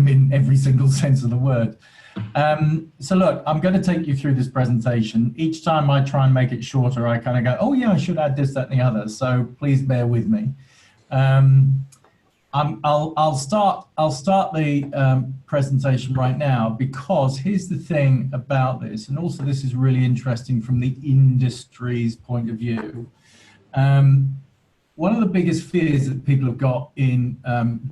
them in every single sense of the word. So look, I'm going to take you through this presentation. Each time I try and make it shorter, I kind of go, oh yeah, I should add this, that, and the other. So please bear with me. I'll start the presentation right now, because here's the thing about this, and also this is really interesting from the industry's point of view. One of the biggest fears that people have got in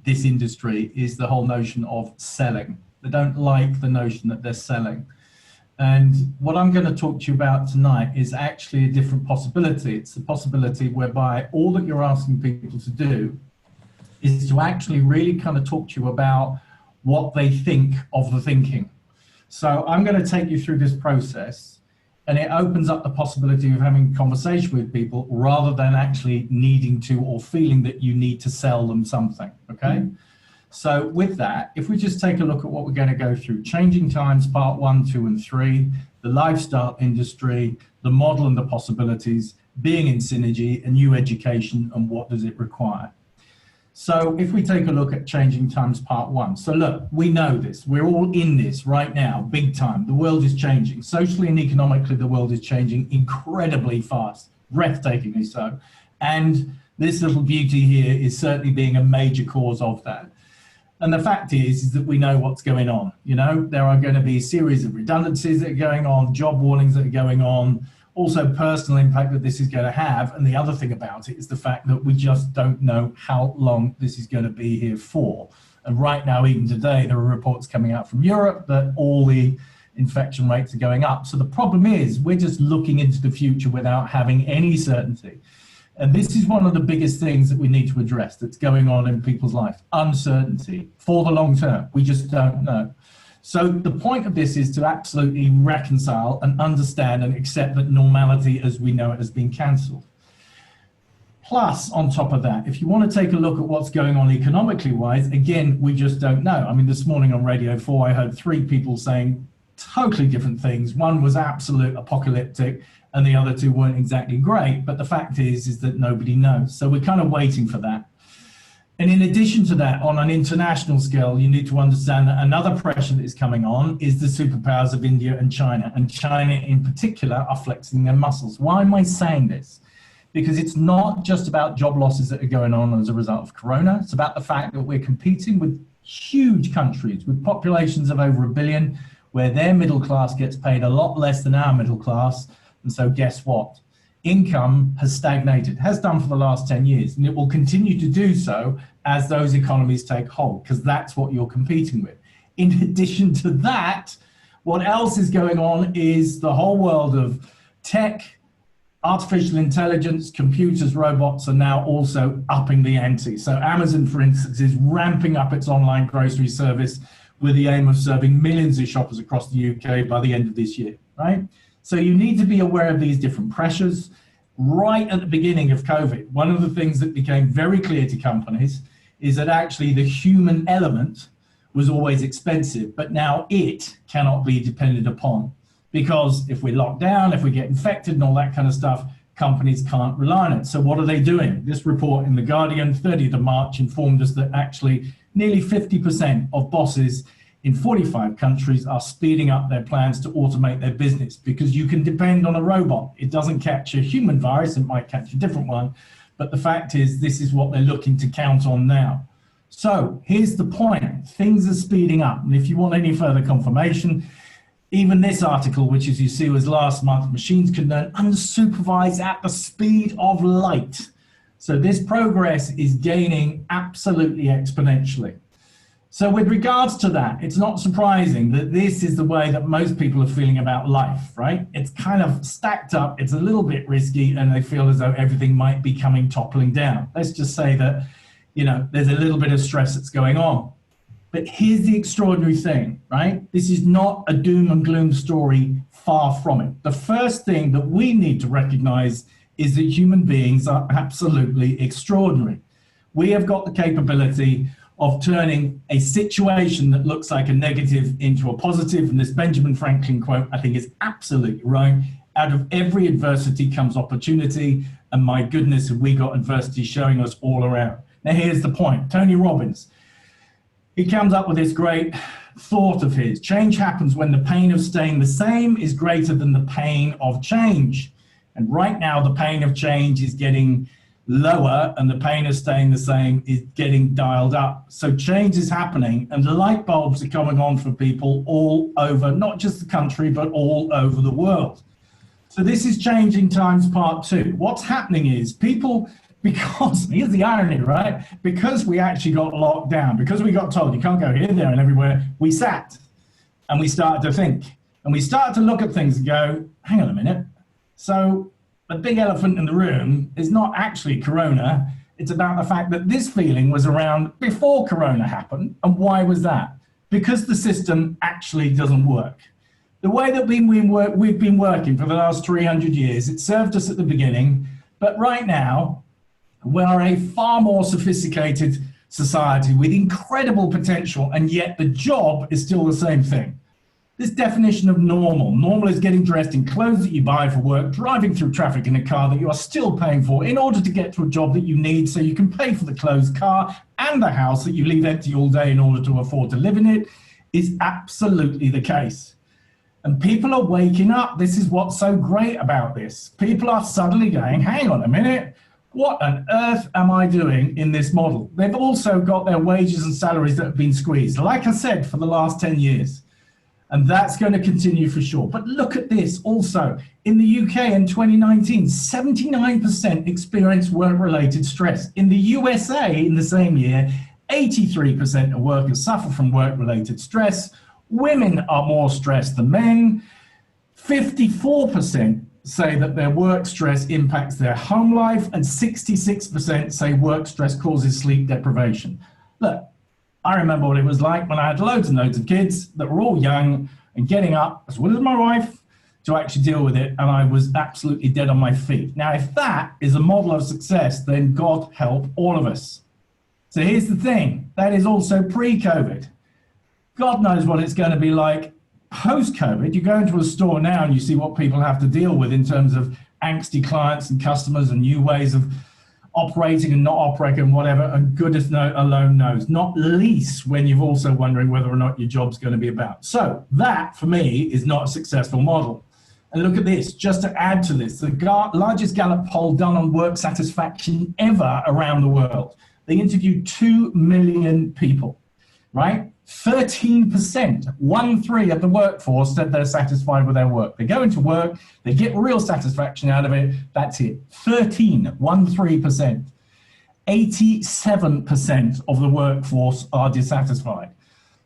this industry is the whole notion of selling. They don't like the notion that they're selling. And what I'm going to talk to you about tonight is actually a different possibility. It's the possibility whereby all that you're asking people to do is to actually really kind of talk to you about what they think of the thinking. So I'm going to take you through this process, and it opens up the possibility of having a conversation with people rather than actually needing to or feeling that you need to sell them something, okay? So with that, if we just take a look at what we're going to go through: changing times, part 1, 2, and 3, the lifestyle industry, the model and the possibilities, being in synergy, a new education, and what does it require. So if we take a look at changing times, part 1. So look, we know this. We're all in this right now, big time. The world is changing. Socially and economically, the world is changing incredibly fast, breathtakingly so. And this little beauty here is certainly being a major cause of that. And the fact is that we know what's going on. You know, there are going to be a series of redundancies that are going on, job warnings that are going on, also personal impact that this is going to have. And the other thing about it is the fact that we just don't know how long this is going to be here for. And right now, even today, there are reports coming out from Europe that all the infection rates are going up. So the problem is we're just looking into the future without having any certainty. And this is one of the biggest things that we need to address that's going on in people's life: uncertainty for the long term. We just don't know. So the point of this is to absolutely reconcile and understand and accept that normality as we know it has been cancelled. Plus, on top of that, if you want to take a look at what's going on economically wise, again, we just don't know. I mean, this morning on Radio 4, I heard 3 people saying totally different things. One was absolute apocalyptic and the other 2 weren't exactly great. But the fact is that nobody knows. So we're kind of waiting for that. And in addition to that, on an international scale, you need to understand that another pressure that is coming on is the superpowers of India and China. And China in particular are flexing their muscles. Why am I saying this? Because it's not just about job losses that are going on as a result of Corona. It's about the fact that we're competing with huge countries with populations of over 1 billion, where their middle class gets paid a lot less than our middle class. And so guess what? Income has stagnated, has done for the last 10 years, and it will continue to do so as those economies take hold, because that's what you're competing with. In addition to that, what else is going on is the whole world of tech, artificial intelligence, computers, robots are now also upping the ante. So Amazon, for instance, is ramping up its online grocery service with the aim of serving millions of shoppers across the UK by the end of this year, right? So you need to be aware of these different pressures. Right at the beginning of COVID, one of the things that became very clear to companies is that actually the human element was always expensive, but now it cannot be depended upon. Because if we're locked down, if we get infected and all that kind of stuff, companies can't rely on it. So what are they doing? This report in The Guardian, 30th of March, informed us that actually nearly 50% of bosses in 45 countries are speeding up their plans to automate their business, because you can depend on a robot. It doesn't catch a human virus, it might catch a different one, but the fact is this is what they're looking to count on now. So here's the point, things are speeding up. And if you want any further confirmation, even this article, which as you see was last month, machines can learn unsupervised at the speed of light. So this progress is gaining absolutely exponentially. So with regards to that, it's not surprising that this is the way that most people are feeling about life, right? It's kind of stacked up, it's a little bit risky, and they feel as though everything might be coming toppling down. Let's just say that, you know, there's a little bit of stress that's going on. But here's the extraordinary thing, right? This is not a doom and gloom story, far from it. The first thing that we need to recognize is that human beings are absolutely extraordinary. We have got the capability of turning a situation that looks like a negative into a positive. And this Benjamin Franklin quote, I think, is absolutely right. Out of every adversity comes opportunity. And my goodness, have we got adversity showing us all around. Now, here's the point. Tony Robbins, he comes up with this great thought of his. Change happens when the pain of staying the same is greater than the pain of change. And right now, the pain of change is getting lower and the pain of staying the same is getting dialed up. So change is happening and the light bulbs are coming on for people all over, not just the country, but all over the world. So this is Changing Times Part 2. What's happening is people, because, here's the irony, right? Because we actually got locked down, because we got told you can't go here, there and everywhere, we sat and we started to think. And we started to look at things and go, hang on a minute. So the big elephant in the room is not actually Corona. It's about the fact that this feeling was around before Corona happened. And why was that? Because the system actually doesn't work. The way that we've been working for the last 300 years, it served us at the beginning, but right now, we're a far more sophisticated society with incredible potential, and yet the job is still the same thing. This definition of normal. Normal is getting dressed in clothes that you buy for work, driving through traffic in a car that you are still paying for in order to get to a job that you need so you can pay for the clothes, car, and the house that you leave empty all day in order to afford to live in it, is absolutely the case. And people are waking up. This is what's so great about this. People are suddenly going, hang on a minute, what on earth am I doing in this model? They've also got their wages and salaries that have been squeezed, like I said, for the last 10 years. And that's going to continue for sure. But look at this also. In the UK in 2019, 79% experienced work-related stress. In the USA in the same year, 83% of workers suffer from work-related stress. Women are more stressed than men. 54% say that their work stress impacts their home life, and 66% say work stress causes sleep deprivation. Look, I remember what it was like when I had loads and loads of kids that were all young and getting up, as well as my wife, to actually deal with it, and I was absolutely dead on my feet. Now, if that is a model of success, then God help all of us. So here's the thing, that is also pre-COVID. God knows what it's going to be like post-COVID. You go into a store now and you see what people have to deal with in terms of angsty clients and customers and new ways of operating and not operating and whatever, and goodness alone knows, not least when you're also wondering whether or not your job's going to be about. So that, for me, is not a successful model. And look at this, just to add to this, the largest Gallup poll done on work satisfaction ever around the world. They interviewed 2 million people, right? 13%, 1/3 of the workforce said they're satisfied with their work. They go into work, they get real satisfaction out of it, that's it. 1/3%. 87% of the workforce are dissatisfied.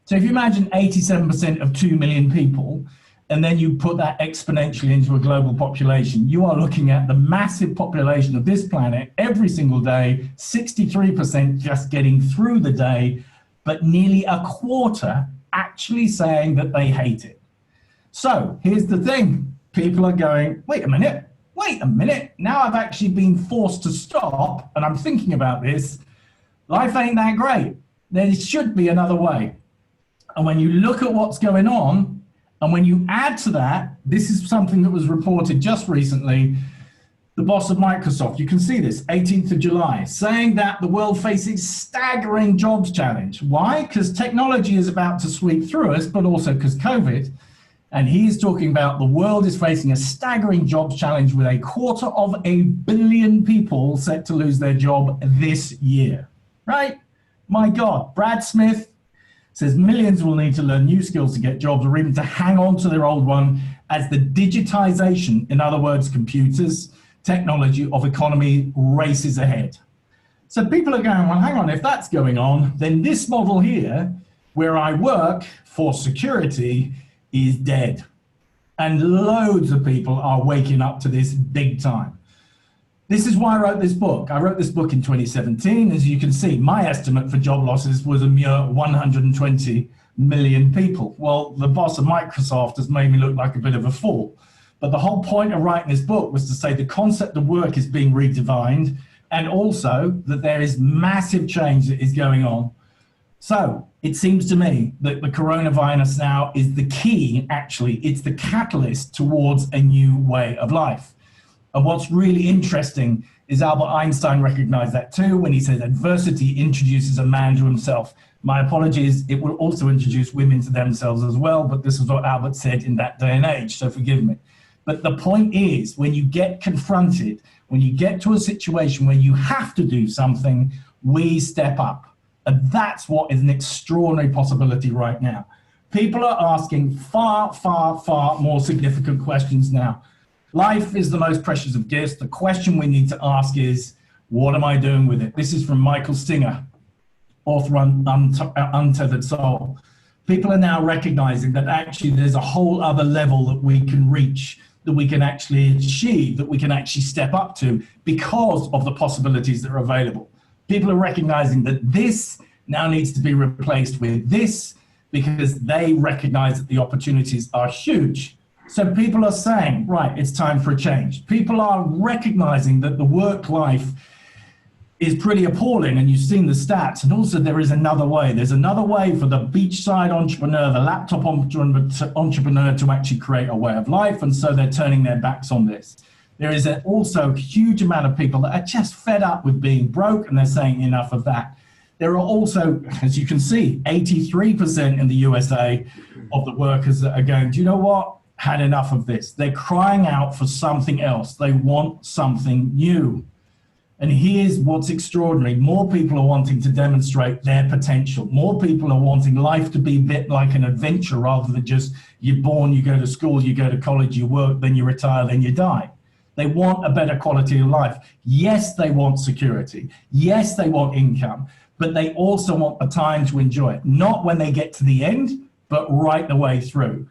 So if you imagine 87% of 2 million people, and then you put that exponentially into a global population, you are looking at the massive population of this planet every single day, 63% just getting through the day, but nearly a quarter actually saying that they hate it. So here's the thing, people are going, wait a minute, now I've actually been forced to stop and I'm thinking about this, life ain't that great. There should be another way. And when you look at what's going on, and when you add to that, this is something that was reported just recently, the boss of Microsoft, you can see this, 18th of July, saying that the world faces staggering jobs challenge. Why? Because technology is about to sweep through us, but also because COVID. And he's talking about the world is facing a staggering jobs challenge with 250 million people set to lose their job this year, right? My God, Brad Smith says millions will need to learn new skills to get jobs or even to hang on to their old one as the digitization, in other words, computers, technology of economy races ahead. So people are going, well, hang on, if that's going on, then this model here, where I work for security, is dead. And loads of people are waking up to this big time. This is why I wrote this book. I wrote this book in 2017. As you can see, my estimate for job losses was a mere 120 million people. Well, the boss of Microsoft has made me look like a bit of a fool. But the whole point of writing this book was to say the concept of work is being redefined, and also that there is massive change that is going on. So it seems to me that the coronavirus now is the key, actually, it's the catalyst towards a new way of life. And what's really interesting is Albert Einstein recognized that too when he said adversity introduces a man to himself. My apologies, it will also introduce women to themselves as well, but this is what Albert said in that day and age, so forgive me. But the point is, when you get confronted, when you get to a situation where you have to do something, we step up. And that's what is an extraordinary possibility right now. People are asking far, far, far more significant questions now. Life is the most precious of gifts. The question we need to ask is, what am I doing with it? This is from Michael Singer, author of Untethered Soul. People are now recognizing that actually there's a whole other level that we can reach, that we can actually achieve, that we can actually step up to because of the possibilities that are available. People are recognizing that this now needs to be replaced with this because they recognize that the opportunities are huge. So people are saying, right, it's time for a change. People are recognizing that the work life is pretty appalling, and you've seen the stats. And also there is another way. There's another way for the beachside entrepreneur, the laptop entrepreneur to actually create a way of life, and so they're turning their backs on this. There is also a huge amount of people that are just fed up with being broke, and they're saying enough of that. There are also, as you can see, 83% in the USA of the workers that are going, do you know what? Had enough of this. They're crying out for something else. They want something new. And here's what's extraordinary. More people are wanting to demonstrate their potential. More people are wanting life to be a bit like an adventure rather than just you're born, you go to school, you go to college, you work, then you retire, then you die. They want a better quality of life. Yes, they want security. Yes, they want income, but they also want the time to enjoy it. Not when they get to the end, but right the way through.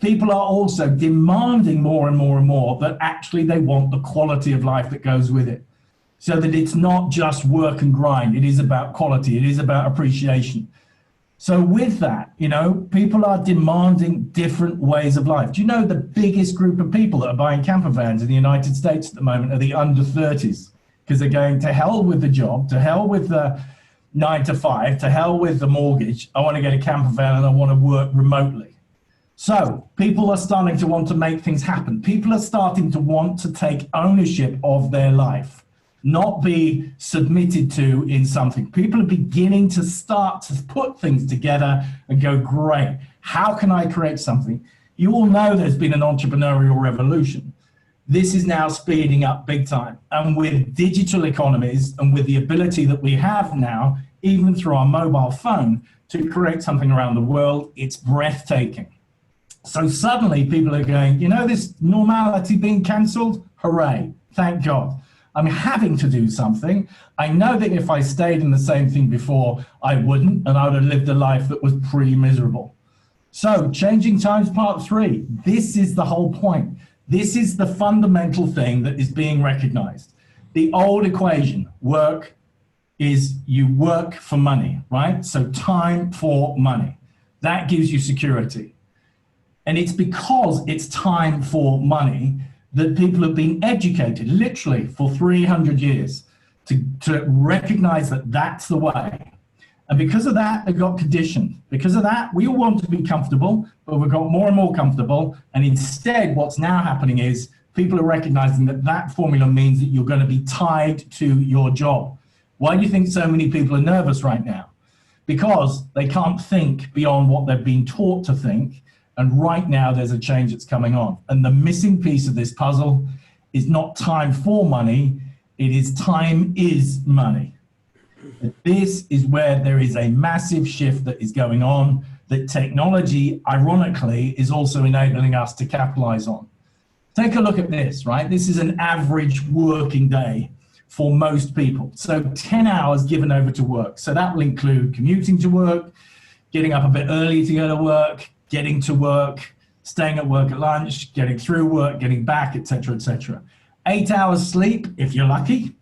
People are also demanding more and more and more that actually they want the quality of life that goes with it. So that it's not just work and grind. It is about quality. It is about appreciation. So with that, you know, people are demanding different ways of life. Do you know the biggest group of people that are buying camper vans in the United States at the moment are the under 30s? Because they're going to hell with the job, to hell with the 9 to 5, to hell with the mortgage. I want to get a camper van and I want to work remotely. So people are starting to want to make things happen. People are starting to want to take ownership of their life, not be submitted to in something. People are beginning to start to put things together and go, great, how can I create something? You all know there's been an entrepreneurial revolution. This is now speeding up big time. And with digital economies and with the ability that we have now, even through our mobile phone, to create something around the world, it's breathtaking. So suddenly people are going, you know, this normality being cancelled? Hooray, thank God. I'm having to do something. I know that if I stayed in the same thing before, I wouldn't, and I would have lived a life that was pretty miserable. So changing times part 3, this is the whole point. This is the fundamental thing that is being recognized. The old equation, work is you work for money, right? So time for money. That gives you security. And it's because it's time for money that people have been educated literally for 300 years to recognize that that's the way. And because of that, they got conditioned. Because of that, we all want to be comfortable, but we've got more and more comfortable. And instead, what's now happening is people are recognizing that that formula means that you're going to be tied to your job. Why do you think so many people are nervous right now? Because they can't think beyond what they've been taught to think. And right now there's a change that's coming on. And the missing piece of this puzzle is not time for money, it is time is money. And this is where there is a massive shift that is going on that technology, ironically, is also enabling us to capitalize on. Take a look at this, right? This is an average working day for most people. So 10 hours given over to work. So that will include commuting to work, getting up a bit early to go to work, getting to work, staying at work at lunch, getting through work, getting back, etc., etc. 8 hours sleep, if you're lucky,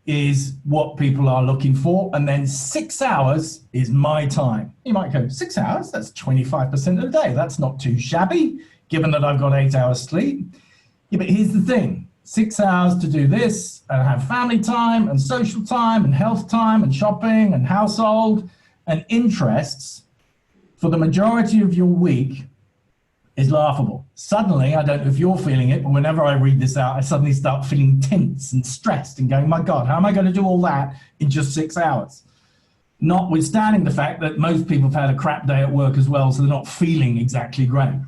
is what people are looking for. And then 6 hours is my time. You might go, 6 hours? That's 25% of the day. That's not too shabby, given that I've got 8 hours sleep. Yeah, but here's the thing. 6 hours to do this and have family time and social time and health time and shopping and household and interests for the majority of your week is laughable. Suddenly, I don't know if you're feeling it, but whenever I read this out, I suddenly start feeling tense and stressed and going, my God, how am I going to do all that in just 6 hours? Notwithstanding the fact that most people have had a crap day at work as well, so they're not feeling exactly great.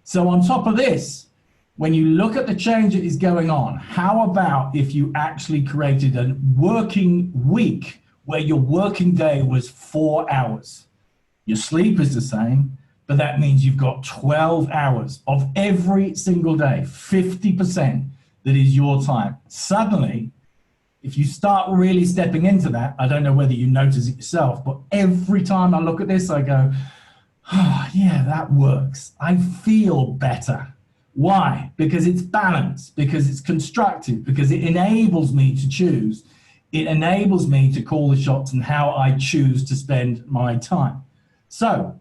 So on top of this, when you look at the change that is going on, how about if you actually created a working week where your working day was 4 hours? Your sleep is the same, but that means you've got 12 hours of every single day, 50% that is your time. Suddenly, if you start really stepping into that, I don't know whether you notice it yourself, but every time I look at this, I go, oh, yeah, that works. I feel better. Why? Because it's balanced, because it's constructive, because it enables me to choose. It enables me to call the shots and how I choose to spend my time. So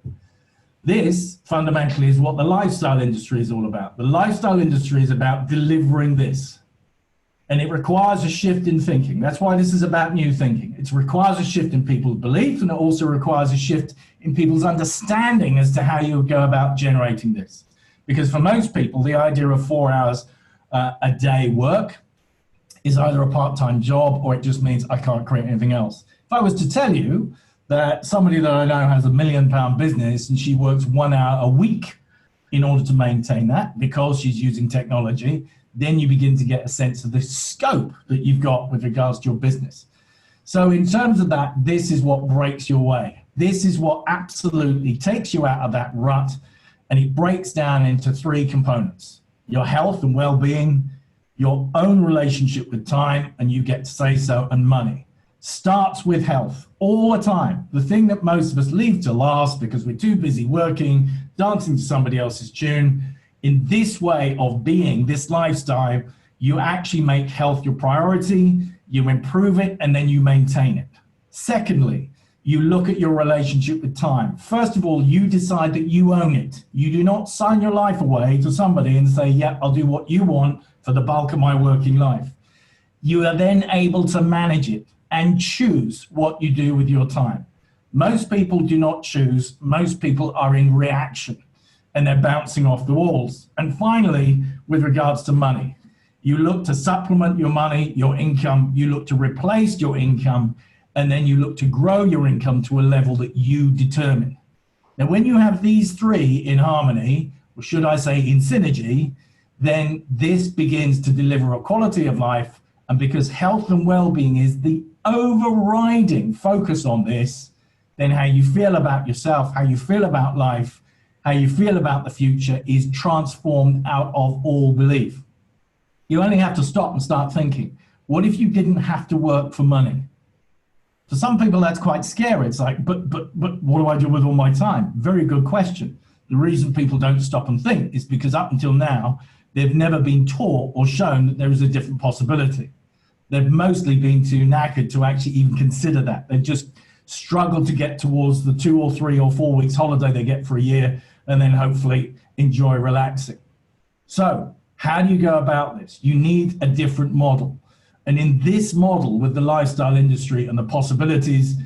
this fundamentally is what the lifestyle industry is all about. The lifestyle industry is about delivering this. And it requires a shift in thinking. That's why this is about new thinking. It requires a shift in people's belief, and it also requires a shift in people's understanding as to how you go about generating this. Because for most people, the idea of 4 hours a day work is either a part-time job or it just means I can't create anything else. If I was to tell you that somebody that I know has £1 million business and she works 1 hour a week in order to maintain that because she's using technology, then you begin to get a sense of the scope that you've got with regards to your business. So in terms of that, this is what breaks your way. This is what absolutely takes you out of that rut, and it breaks down into 3 components: your health and well-being, your own relationship with time, and you get to say so, and money. Starts with health all the time. The thing that most of us leave to last because we're too busy working, dancing to somebody else's tune. In this way of being, this lifestyle, you actually make health your priority, you improve it, and then you maintain it. Secondly, you look at your relationship with time. First of all, you decide that you own it. You do not sign your life away to somebody and say, yeah, I'll do what you want for the bulk of my working life. You are then able to manage it and choose what you do with your time. Most people do not choose. Most people are in reaction and they're bouncing off the walls. And finally, with regards to money, you look to supplement your money, your income, you look to replace your income, and then you look to grow your income to a level that you determine. Now, when you have these 3 in harmony, or should I say in synergy, then this begins to deliver a quality of life. And because health and well-being is the overriding focus on this, then how you feel about yourself, how you feel about life, how you feel about the future is transformed out of all belief. You only have to stop and start thinking, what if you didn't have to work for money? For some people, that's quite scary. It's like, but what do I do with all my time? Very good question. The reason people don't stop and think is because up until now, they've never been taught or shown that there is a different possibility. They've mostly been too knackered to actually even consider that. They've just struggled to get towards the 2 or 3 or 4 weeks holiday they get for a year and then hopefully enjoy relaxing. So how do you go about this? You need a different model. And in this model with the lifestyle industry and the possibilities,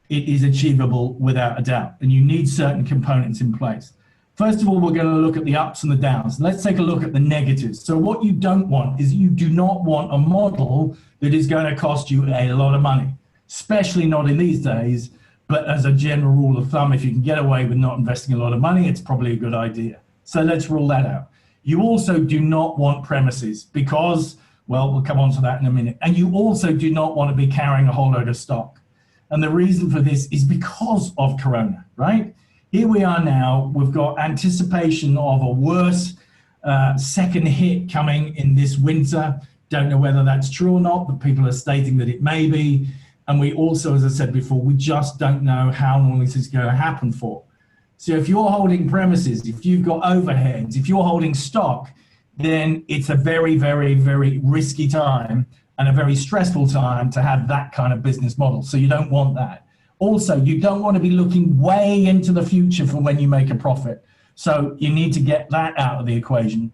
it is achievable without a doubt. And you need certain components in place. First of all, we're going to look at the ups and the downs. Let's take a look at the negatives. So what you don't want is you do not want a model that is going to cost you a lot of money, especially not in these days. But as a general rule of thumb, if you can get away with not investing a lot of money, it's probably a good idea. So let's rule that out. You also do not want premises because, well, we'll come on to that in a minute. And you also do not want to be carrying a whole load of stock. And the reason for this is because of Corona, right? Here we are now, we've got anticipation of a worse second hit coming in this winter. Don't know whether that's true or not, but people are stating that it may be. And we also, as I said before, we just don't know how long this is going to happen for. So if you're holding premises, if you've got overheads, if you're holding stock, then it's a very, very, very risky time and a very stressful time to have that kind of business model. So you don't want that. Also, you don't want to be looking way into the future for when you make a profit. So you need to get that out of the equation.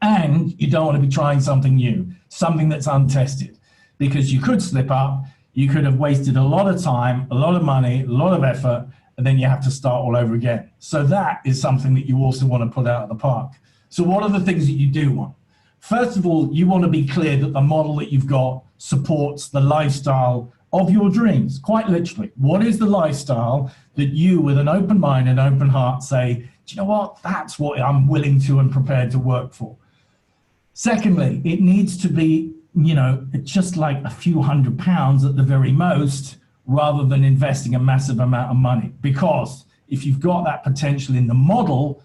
And you don't want to be trying something new, something that's untested, because you could slip up. You could have wasted a lot of time, a lot of money, a lot of effort, and then you have to start all over again. So that is something that you also want to put out of the park. So what are the things that you do want? First of all, you want to be clear that the model that you've got supports the lifestyle of your dreams, quite literally. What is the lifestyle that you, with an open mind and open heart, say, do you know what, that's what I'm willing to and prepared to work for? Secondly, it needs to be, just like a few £100 at the very most, rather than investing a massive amount of money. Because if you've got that potential in the model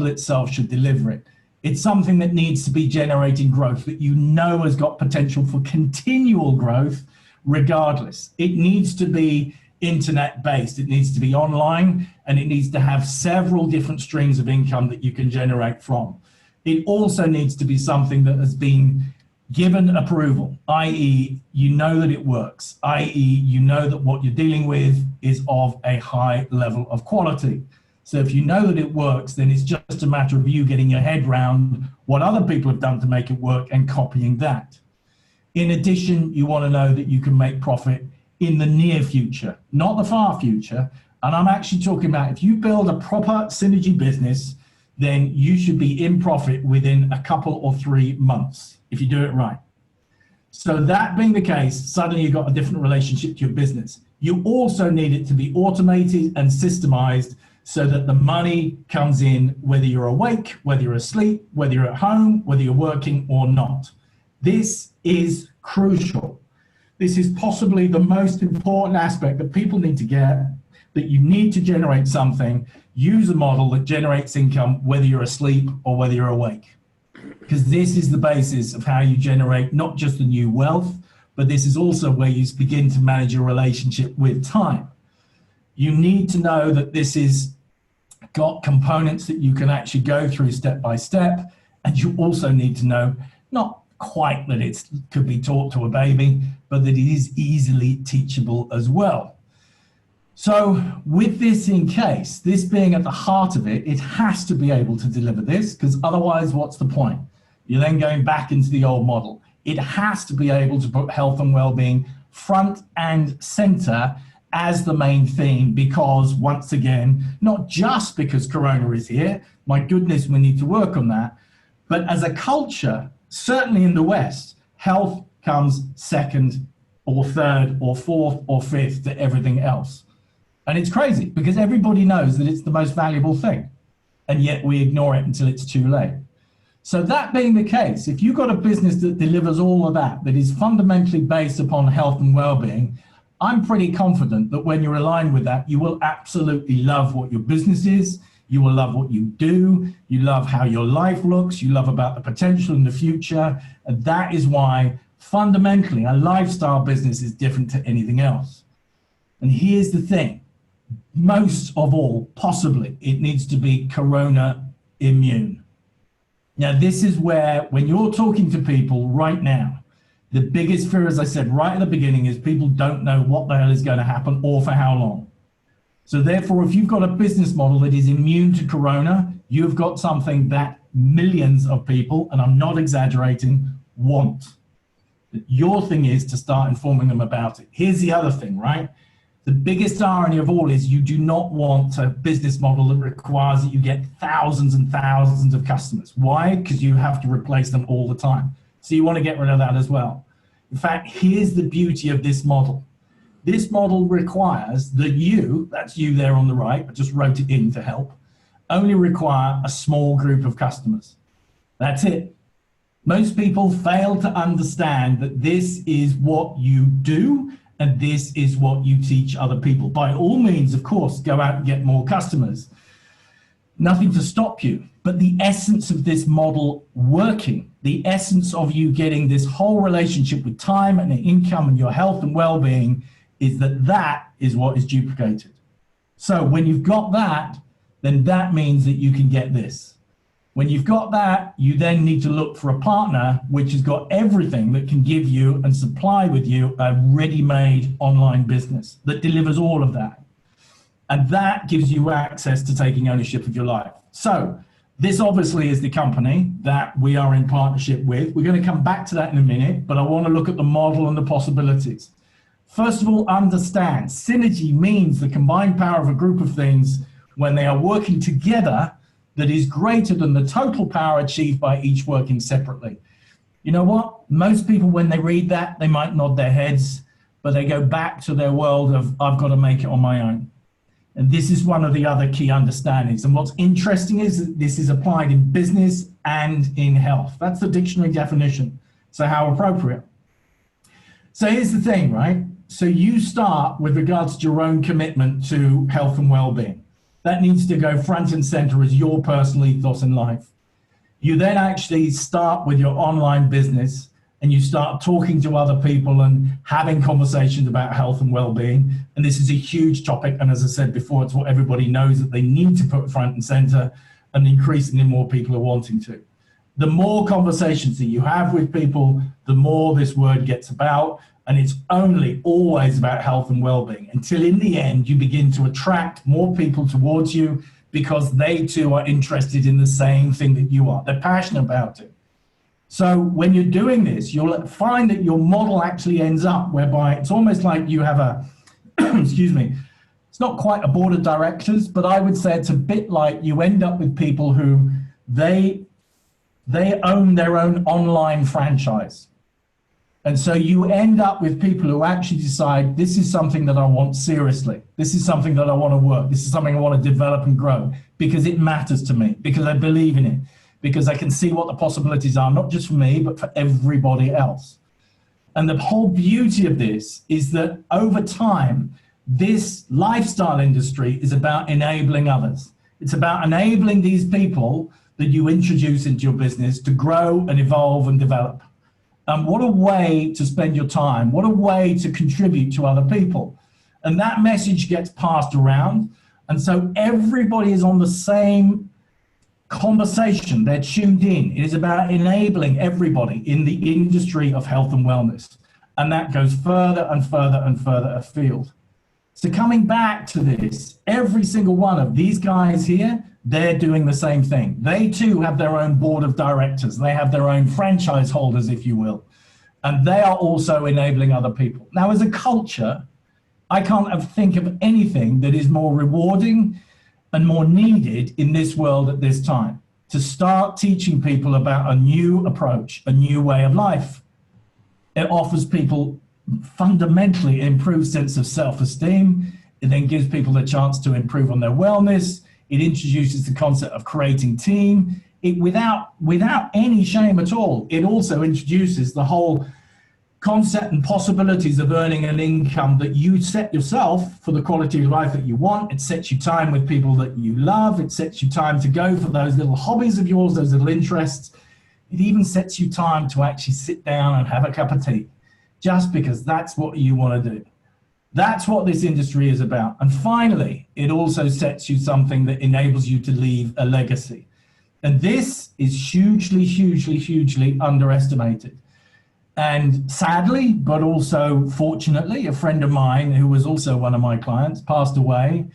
itself should deliver it. It's something that needs to be generating growth that has got potential for continual growth regardless. It needs to be internet-based, it needs to be online, and it needs to have several different streams of income that you can generate from. It also needs to be something that has been given approval, i.e. you know that it works, i.e. you know that what you're dealing with is of a high level of quality. So if you know that it works, then it's just a matter of you getting your head around what other people have done to make it work and copying that. In addition, you want to know that you can make profit in the near future, not the far future. And I'm actually talking about if you build a proper synergy business, then you should be in profit within a couple or 3 months if you do it right. So that being the case, suddenly you've got a different relationship to your business. You also need it to be automated and systemized so that the money comes in whether you're awake, whether you're asleep, whether you're at home, whether you're working or not. This is crucial. This is possibly the most important aspect that people need to get, that you need to generate something, use a model that generates income whether you're asleep or whether you're awake. Because this is the basis of how you generate not just the new wealth, but this is also where you begin to manage your relationship with time. You need to know that this is got components that you can actually go through step by step, and you also need to know not quite that it could be taught to a baby, but that it is easily teachable as well. So with this in case, this being at the heart of it, it has to be able to deliver this, because otherwise what's the point? You're then going back into the old model. It has to be able to put health and well-being front and center as the main theme, because once again, not just because Corona is here, my goodness, we need to work on that, but as a culture, certainly in the West, health comes second or third or fourth or fifth to everything else. And it's crazy because everybody knows that it's the most valuable thing, and yet we ignore it until it's too late. So that being the case, if you've got a business that delivers all of that, that is fundamentally based upon health and well-being, I'm pretty confident that when you're aligned with that, you will absolutely love what your business is, you will love what you do, you love how your life looks, you love about the potential in the future, and that is why fundamentally a lifestyle business is different to anything else. And here's the thing, most of all, possibly, it needs to be Corona immune. Now, this is where, when you're talking to people right now, the biggest fear, as I said right at the beginning, is people don't know what the hell is going to happen or for how long. So therefore, if you've got a business model that is immune to Corona, you've got something that millions of people, and I'm not exaggerating, want. Your thing is to start informing them about it. Here's the other thing, right? The biggest irony of all is you do not want a business model that requires that you get thousands and thousands of customers. Why? Because you have to replace them all the time. So you want to get rid of that as well. In fact, here's the beauty of this model. This model requires that you, that's you there on the right, I just wrote it in to help, only require a small group of customers. That's it. Most people fail to understand that this is what you do and this is what you teach other people. By all means, of course, go out and get more customers. Nothing to stop you. But the essence of this model working, the essence of you getting this whole relationship with time and income and your health and well-being is that is what is duplicated. So when you've got that, then that means that you can get this. When you've got that, you then need to look for a partner which has got everything that can give you and supply with you a ready-made online business that delivers all of that. And that gives you access to taking ownership of your life. So this obviously is the company that we are in partnership with. We're going to come back to that in a minute, but I want to look at the model and the possibilities. First of all, understand synergy means the combined power of a group of things when they are working together that is greater than the total power achieved by each working separately. You know what? Most people, when they read that, they might nod their heads, but they go back to their world of, I've got to make it on my own. And this is one of the other key understandings. And what's interesting is that this is applied in business and in health. That's the dictionary definition. So how appropriate. So here's the thing, right? So you start with regards to your own commitment to health and well-being. That needs to go front and center as your personal ethos in life. You then actually start with your online business and you start talking to other people and having conversations about health and well-being. And this is a huge topic. And as I said before, it's what everybody knows that they need to put front and center, and increasingly more people are wanting to. The more conversations that you have with people, the more this word gets about. And it's only always about health and well-being until in the end you begin to attract more people towards you because they too are interested in the same thing that you are. They're passionate about it. So when you're doing this, you'll find that your model actually ends up whereby it's almost like you have a, excuse me, it's not quite a board of directors, but I would say it's a bit like you end up with people who they own their own online franchise. And so you end up with people who actually decide, this is something that I want seriously. This is something that I want to work. This is something I want to develop and grow because it matters to me, because I believe in it, because I can see what the possibilities are, not just for me, but for everybody else. And the whole beauty of this is that over time, this lifestyle industry is about enabling others. It's about enabling these people that you introduce into your business to grow and evolve and develop. What a way to spend your time. What a way to contribute to other people. And that message gets passed around. And so everybody is on the same conversation. They're tuned in. It is about enabling everybody in the industry of health and wellness. And that goes further and further and further afield. So coming back to this, every single one of these guys here, they're doing the same thing. They too have their own board of directors. They have their own franchise holders, if you will. And they are also enabling other people. Now, as a culture, I can't think of anything that is more rewarding and more needed in this world at this time, to start teaching people about a new approach, a new way of life. It offers people fundamentally improved sense of self-esteem. It then gives people the chance to improve on their wellness. It introduces the concept of creating team. It without any shame at all. It also introduces the whole concept and possibilities of earning an income that you set yourself for the quality of life that you want. It sets you time with people that you love. It sets you time to go for those little hobbies of yours, those little interests. It even sets you time to actually sit down and have a cup of tea, just because that's what you want to do. That's what this industry is about. And finally, it also sets you something that enables you to leave a legacy. And this is hugely, hugely, hugely underestimated. And sadly, but also fortunately, a friend of mine who was also one of my clients passed away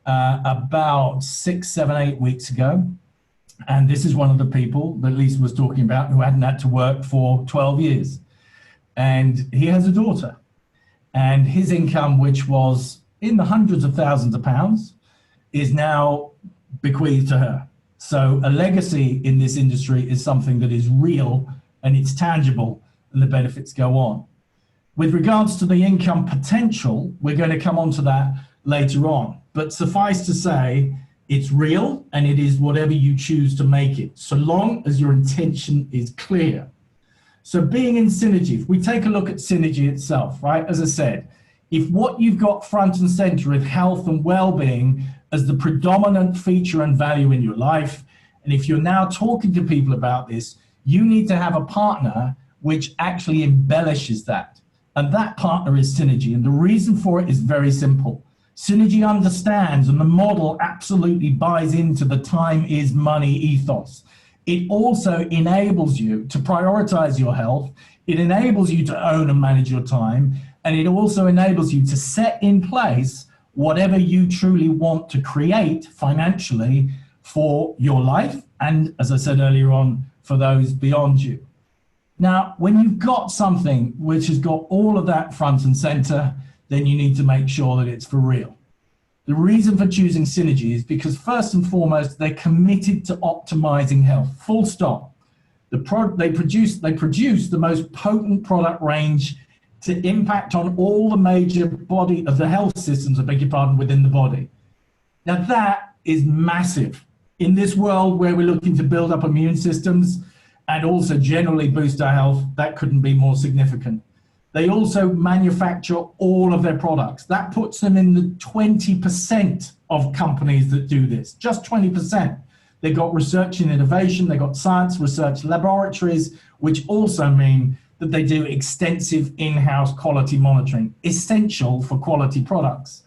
about 6, 7, 8 weeks ago. And this is one of the people that Lisa was talking about who hadn't had to work for 12 years. And he has a daughter. And his income, which was in the hundreds of thousands of pounds, is now bequeathed to her. So a legacy in this industry is something that is real and it's tangible, and the benefits go on. With regards to the income potential, we're going to come on to that later on. But suffice to say, it's real and it is whatever you choose to make it, so long as your intention is clear. So being in synergy, if we take a look at synergy itself, right, as I said, if what you've got front and center is health and well-being as the predominant feature and value in your life, and if you're now talking to people about this, you need to have a partner which actually embellishes that. And that partner is synergy. And the reason for it is very simple. Synergy understands, and the model absolutely buys into the time is money ethos. It also enables you to prioritize your health. It enables you to own and manage your time. And it also enables you to set in place whatever you truly want to create financially for your life. And as I said earlier on, for those beyond you. Now, when you've got something which has got all of that front and center, then you need to make sure that it's for real. The reason for choosing Synergy is because first and foremost, they're committed to optimizing health, full stop. They produce the most potent product range to impact on all the major body of the health systems, I beg your pardon, within the body. Now that is massive. In this world where we're looking to build up immune systems and also generally boost our health, that couldn't be more significant. They also manufacture all of their products. That puts them in the 20% of companies that do this, just 20%. They've got research and innovation, they've got science research laboratories, which also mean that they do extensive in-house quality monitoring, essential for quality products.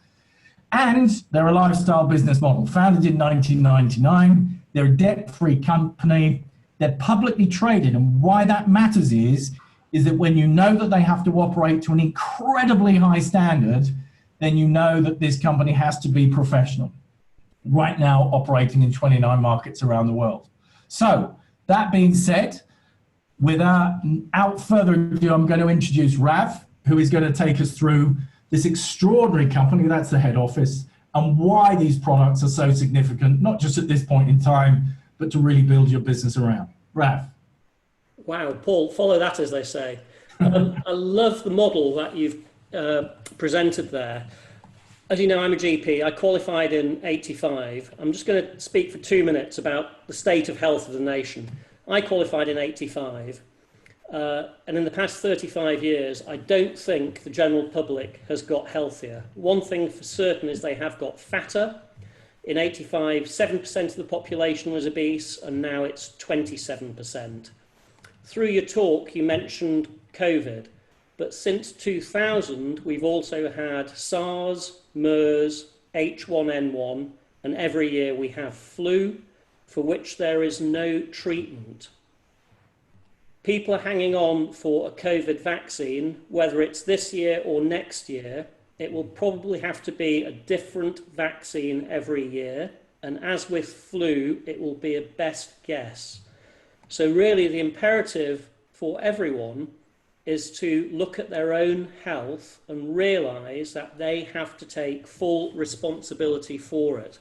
And they're a lifestyle business model, founded in 1999. They're a debt-free company. They're publicly traded, and why that matters is that when you know that they have to operate to an incredibly high standard, then you know that this company has to be professional. Right now, operating in 29 markets around the world. So, that being said, without further ado, I'm going to introduce Rav, who is going to take us through this extraordinary company, that's the head office, and why these products are so significant, not just at this point in time, but to really build your business around. Rav. Wow, Paul, follow that, as they say. I love the model that you've presented there. As you know, I'm a GP. I qualified in '85. I'm just going to speak for 2 minutes about the state of health of the nation. I qualified in '85, and in the past 35 years, I don't think the general public has got healthier. One thing for certain is they have got fatter. In '85, 7% of the population was obese, and now it's 27%. Through your talk, you mentioned COVID, but since 2000, we've also had SARS, MERS, H1N1, and every year we have flu, for which there is no treatment. People are hanging on for a COVID vaccine, whether it's this year or next year. It will probably have to be a different vaccine every year, and as with flu, it will be a best guess. So really the imperative for everyone is to look at their own health and realise that they have to take full responsibility for it.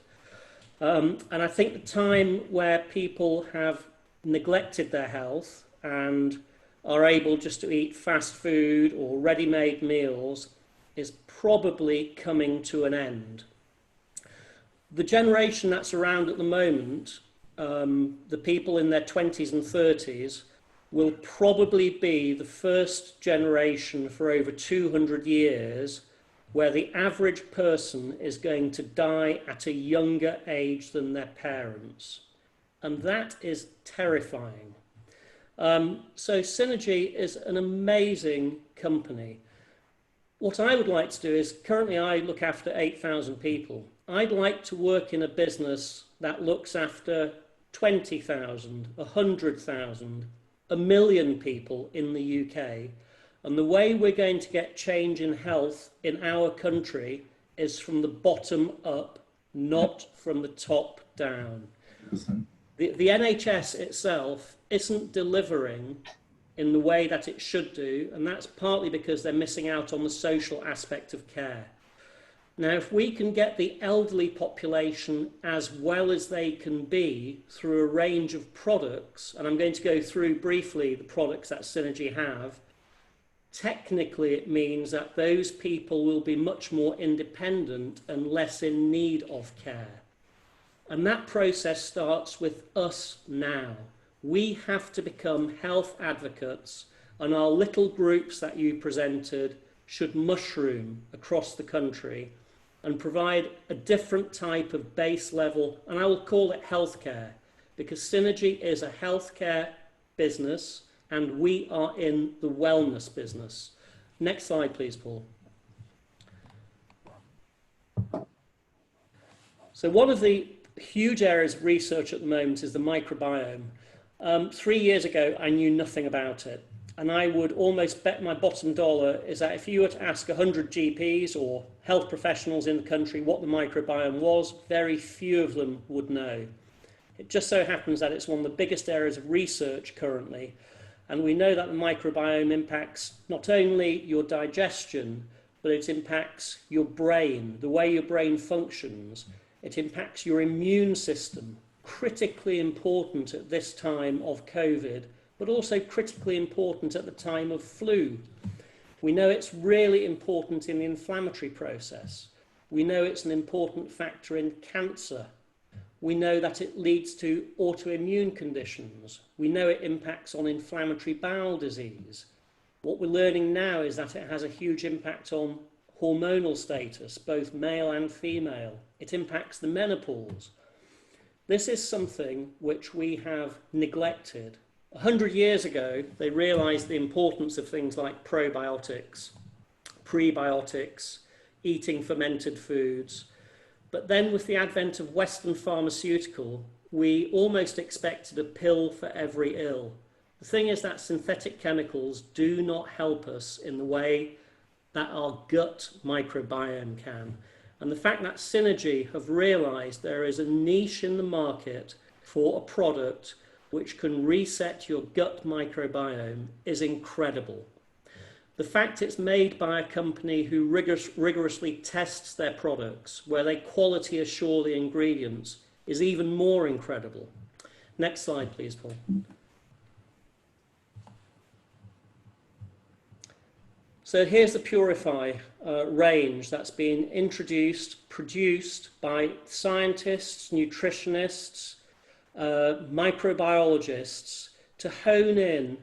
And I think the time where people have neglected their health and are able just to eat fast food or ready-made meals is probably coming to an end. The generation that's around at the moment, the people in their 20s and 30s, will probably be the first generation for over 200 years where the average person is going to die at a younger age than their parents. And that is terrifying. So Synergy is an amazing company. What I would like to do is, currently I look after 8,000 people. I'd like to work in a business that looks after 20,000, 100,000, 1 million people in the UK. And the way we're going to get change in health in our country is from the bottom up, not from the top down. The NHS itself isn't delivering in the way that it should do, and that's partly because they're missing out on the social aspect of care. Now, if we can get the elderly population as well as they can be through a range of products, and I'm going to go through briefly the products that Synergy have, technically it means that those people will be much more independent and less in need of care. And that process starts with us now. We have to become health advocates, and our little groups that you presented should mushroom across the country and provide a different type of base level, and I will call it healthcare, because Synergy is a healthcare business and we are in the wellness business. Next slide, please, Paul. So one of the huge areas of research at the moment is the microbiome. 3 years ago, I knew nothing about it. And I would almost bet my bottom dollar is that if you were to ask 100 GPs or health professionals in the country what the microbiome was, very few of them would know. It just so happens that it's one of the biggest areas of research currently. And we know that the microbiome impacts not only your digestion, but it impacts your brain, the way your brain functions. It impacts your immune system, critically important at this time of COVID, but also critically important at the time of flu. We know it's really important in the inflammatory process. We know it's an important factor in cancer. We know that it leads to autoimmune conditions. We know it impacts on inflammatory bowel disease. What we're learning now is that it has a huge impact on hormonal status, both male and female. It impacts the menopause. This is something which we have neglected. 100 years ago, they realized the importance of things like probiotics, prebiotics, eating fermented foods. But then with the advent of Western pharmaceutical, we almost expected a pill for every ill. The thing is that synthetic chemicals do not help us in the way that our gut microbiome can. And the fact that Synergy have realized there is a niche in the market for a product which can reset your gut microbiome is incredible. The fact it's made by a company who rigorously tests their products, where they quality assure the ingredients, is even more incredible. Next slide, please, Paul. So here's the Purify range that's been introduced, produced by scientists, nutritionists, microbiologists to hone in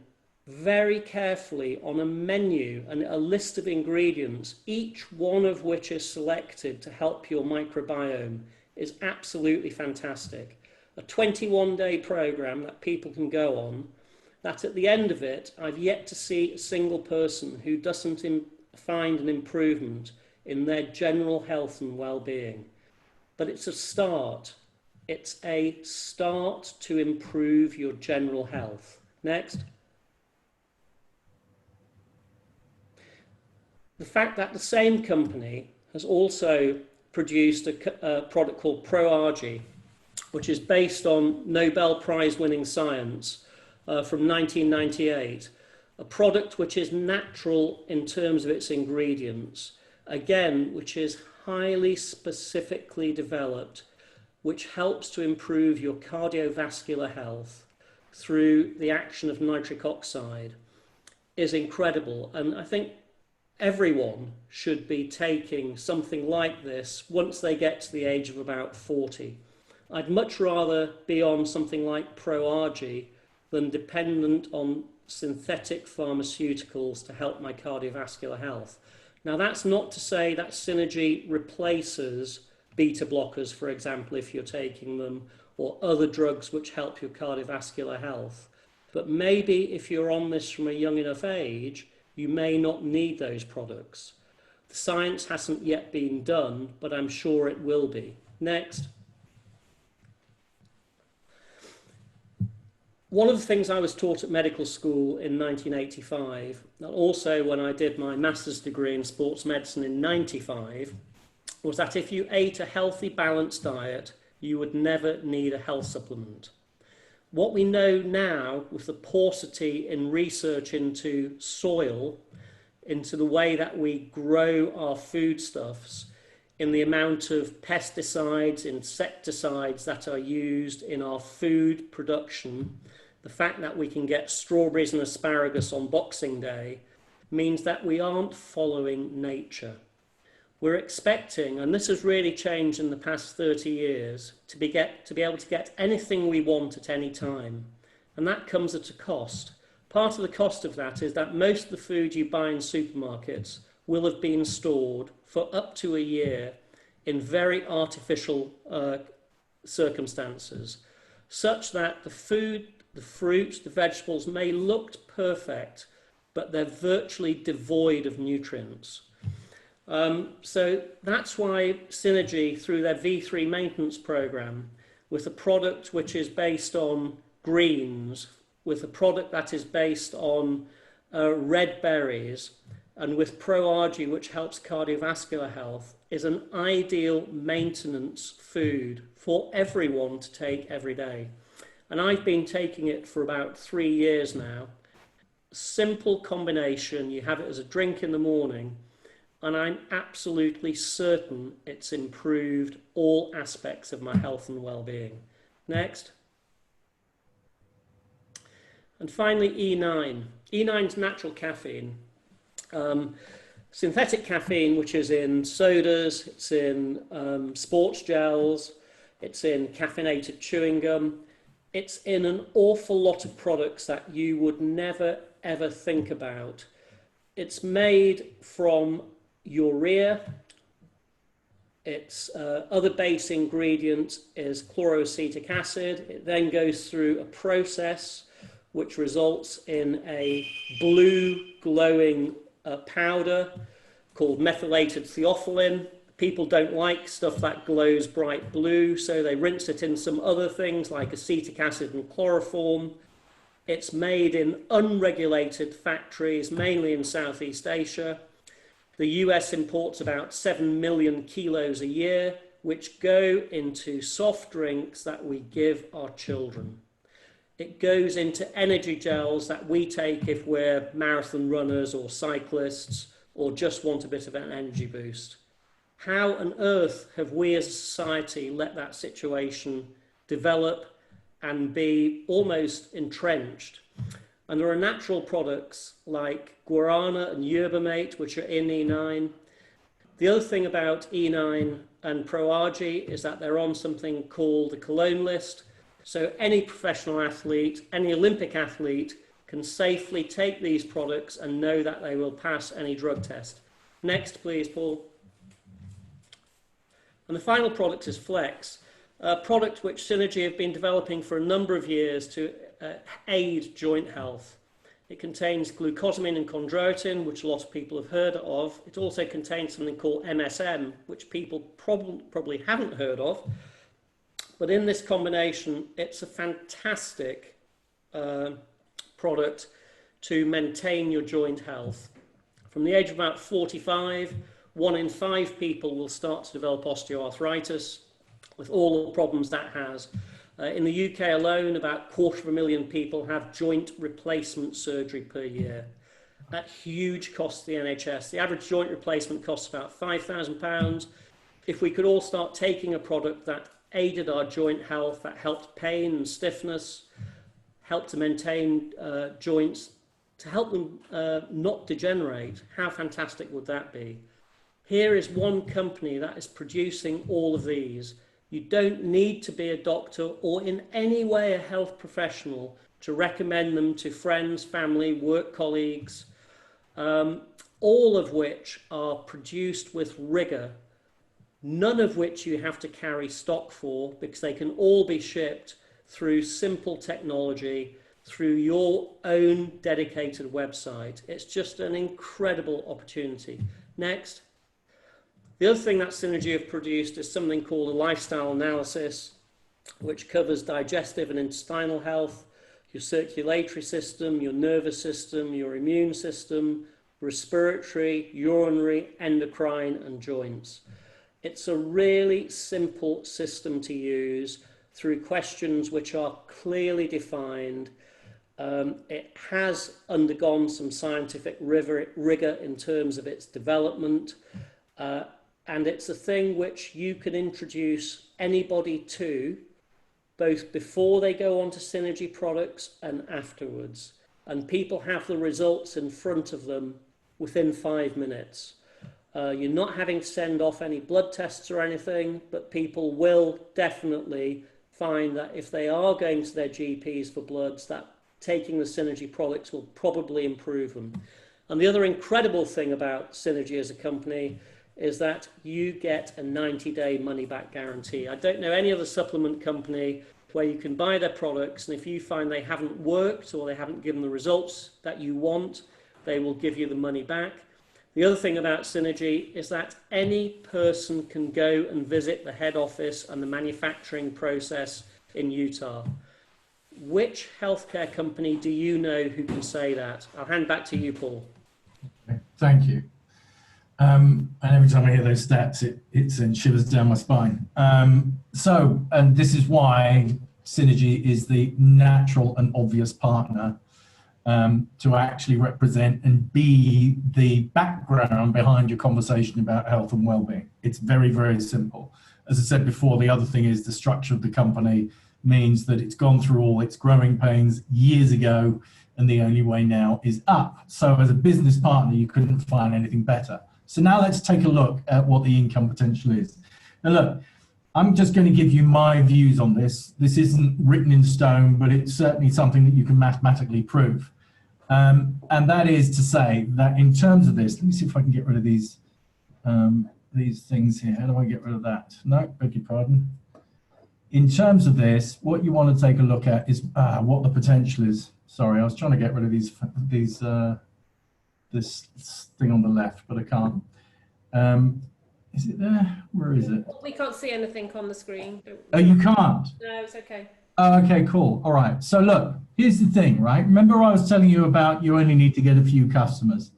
very carefully on a menu and a list of ingredients, each one of which is selected to help your microbiome, is absolutely fantastic. A 21-day program that people can go on, that at the end of it, I've yet to see a single person who doesn't find an improvement in their general health and well-being. But it's a start. It's a start to improve your general health. Next. The fact that the same company has also produced a product called ProArgi, which is based on Nobel Prize winning science from 1998, a product which is natural in terms of its ingredients, again, which is highly specifically developed, which helps to improve your cardiovascular health through the action of nitric oxide, is incredible. And I think everyone should be taking something like this once they get to the age of about 40. I'd much rather be on something like ProArgi than dependent on synthetic pharmaceuticals to help my cardiovascular health. Now, that's not to say that Synergy replaces beta blockers, for example, if you're taking them, or other drugs which help your cardiovascular health. But maybe if you're on this from a young enough age, you may not need those products. The science hasn't yet been done, but I'm sure it will be. Next. One of the things I was taught at medical school in 1985, and also when I did my master's degree in sports medicine in 95, was that if you ate a healthy, balanced diet, you would never need a health supplement. What we know now, with the paucity in research into soil, into the way that we grow our foodstuffs, in the amount of pesticides, insecticides that are used in our food production, the fact that we can get strawberries and asparagus on Boxing Day means that we aren't following nature. We're expecting, and this has really changed in the past 30 years, to be able to get anything we want at any time. And that comes at a cost. Part of the cost of that is that most of the food you buy in supermarkets will have been stored for up to a year in very artificial circumstances, such that the food, the fruit, the vegetables may look perfect, but they're virtually devoid of nutrients. So that's why Synergy, through their V3 maintenance program, with a product which is based on greens, with a product that is based on red berries, and with ProArgi, which helps cardiovascular health, is an ideal maintenance food for everyone to take every day. And I've been taking it for about 3 years now, simple combination. You have it as a drink in the morning, and I'm absolutely certain it's improved all aspects of my health and well-being. Next. And finally, E9. E9 is natural caffeine. Synthetic caffeine, which is in sodas, it's in sports gels, it's in caffeinated chewing gum, it's in an awful lot of products that you would never ever think about. It's made from urea. Its other base ingredient is chloroacetic acid. It then goes through a process which results in a blue glowing powder called methylated theophylline. People don't like stuff that glows bright blue, so they rinse it in some other things like acetic acid and chloroform. It's made in unregulated factories, mainly in Southeast Asia. The US imports about 7 million kilos a year, which go into soft drinks that we give our children. It goes into energy gels that we take if we're marathon runners or cyclists or just want a bit of an energy boost. How on earth have we as a society let that situation develop and be almost entrenched? And there are natural products like guarana and yerba mate, which are in E9. The other thing about E9 and ProArgi is that they're on something called the Cologne list. So any professional athlete, any Olympic athlete can safely take these products and know that they will pass any drug test. Next, please, Paul. And the final product is Flex, a product which Synergy have been developing for a number of years to aid joint health. It contains glucosamine and chondroitin, which a lot of people have heard of. It also contains something called MSM, which people probably haven't heard of. But in this combination, it's a fantastic product to maintain your joint health. From the age of about 45, 1 in 5 people will start to develop osteoarthritis with all the problems that has. In the UK alone, about 250,000 people have joint replacement surgery per year. At huge cost to the NHS. The average joint replacement costs about £5,000. If we could all start taking a product that aided our joint health, that helped pain and stiffness, helped to maintain joints, to help them not degenerate, how fantastic would that be? Here is one company that is producing all of these. You don't need to be a doctor or in any way a health professional to recommend them to friends, family, work colleagues, all of which are produced with rigor, none of which you have to carry stock for because they can all be shipped through simple technology, through your own dedicated website. It's just an incredible opportunity. Next. The other thing that Synergy have produced is something called a lifestyle analysis, which covers digestive and intestinal health, your circulatory system, your nervous system, your immune system, respiratory, urinary, endocrine, and joints. It's a really simple system to use through questions which are clearly defined. It has undergone some scientific rigor in terms of its development. And it's a thing which you can introduce anybody to, both before they go on to Synergy products and afterwards. And people have the results in front of them within 5 minutes. You're not having to send off any blood tests or anything, but people will definitely find that if they are going to their GPs for bloods, that taking the Synergy products will probably improve them. And the other incredible thing about Synergy as a company is that you get a 90-day money-back guarantee. I don't know any other supplement company where you can buy their products, and if you find they haven't worked or they haven't given the results that you want, they will give you the money back. The other thing about Synergy is that any person can go and visit the head office and the manufacturing process in Utah. Which healthcare company do you know who can say that? I'll hand back to you, Paul. Thank you. And every time I hear those stats, it sends shivers down my spine. And this is why Synergy is the natural and obvious partner to actually represent and be the background behind your conversation about health and well-being. It's very, very simple. As I said before, the other thing is the structure of the company means that it's gone through all its growing pains years ago, and the only way now is up. So as a business partner, you couldn't find anything better. So now let's take a look at what the income potential is. Now look, I'm just going to give you my views on this. This isn't written in stone, but it's certainly something that you can mathematically prove. And that is to say that in terms of this, let me see if I can get rid of these things here. How do I get rid of that? No, beg your pardon. In terms of this, what you want to take a look at is what the potential is. Sorry, I was trying to get rid of this thing on the left, but I can't. Is it there? Where is it? We can't see anything on the screen. Oh, you can't? No, it's okay. Oh, okay, cool. All right. So look, here's the thing, right? Remember I was telling you about you only need to get a few customers.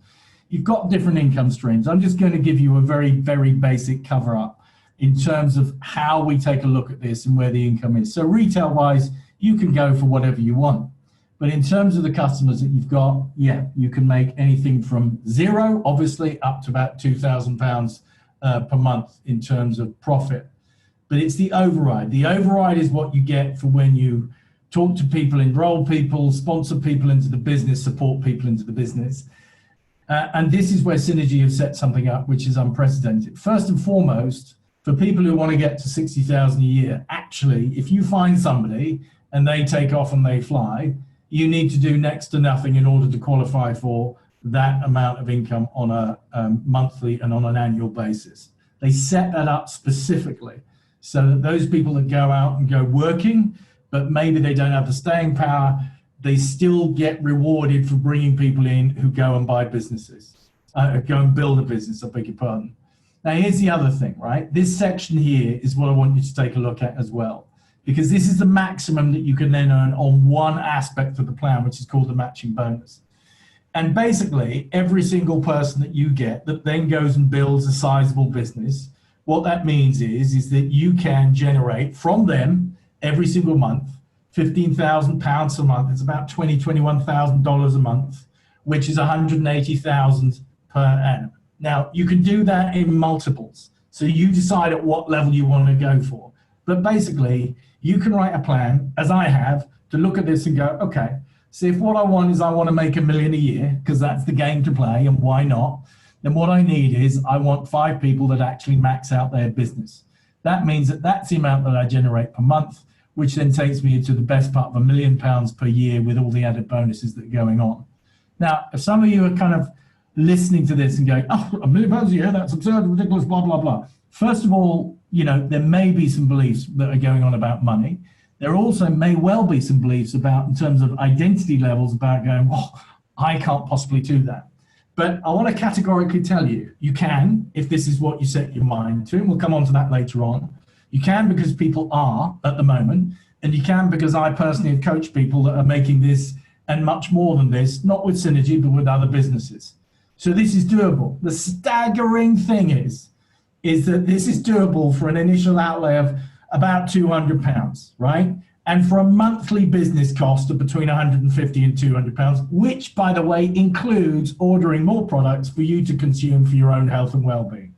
You've got different income streams. I'm just going to give you a very, very basic cover up in terms of how we take a look at this and where the income is. So retail wise, you can go for whatever you want. But in terms of the customers that you've got, yeah, you can make anything from zero, obviously, up to about £2,000 per month in terms of profit. But it's the override. The override is what you get for when you talk to people, enroll people, sponsor people into the business, support people into the business. And this is where Synergy have set something up which is unprecedented. First and foremost, for people who want to get to 60,000 a year, actually, if you find somebody and they take off and they fly, you need to do next to nothing in order to qualify for that amount of income on a monthly and on an annual basis. They set that up specifically so that those people that go out and go working, but maybe they don't have the staying power, they still get rewarded for bringing people in who go and buy businesses, go and build a business, I beg your pardon. Now, here's the other thing, right? This section here is what I want you to take a look at as well, because this is the maximum that you can then earn on one aspect of the plan, which is called the matching bonus. And basically, every single person that you get that then goes and builds a sizable business, what that means is that you can generate from them every single month, £15,000 a month. It's about $21,000 a month, which is $180,000 per annum. Now, you can do that in multiples. So you decide at what level you want to go for. But basically, you can write a plan, as I have, to look at this and go, okay, so if what I want is I want to make $1 million a year, because that's the game to play, and why not? Then what I need is I want 5 people that actually max out their business. That means that that's the amount that I generate per month, which then takes me into the best part of £1 million per year with all the added bonuses that are going on. Now, if some of you are kind of listening to this and going, oh, £1 million a year, that's absurd, ridiculous, blah, blah, blah. First of all, you know, there may be some beliefs that are going on about money. There also may well be some beliefs about, in terms of identity levels, about going, oh, I can't possibly do that. But I want to categorically tell you, you can, if this is what you set your mind to, and we'll come on to that later on. You can because people are at the moment, and you can because I personally have coached people that are making this and much more than this, not with Synergy, but with other businesses. So this is doable. The staggering thing is that this is doable for an initial outlay of about £200, right? And for a monthly business cost of between £150 and £200, which, by the way, includes ordering more products for you to consume for your own health and well-being.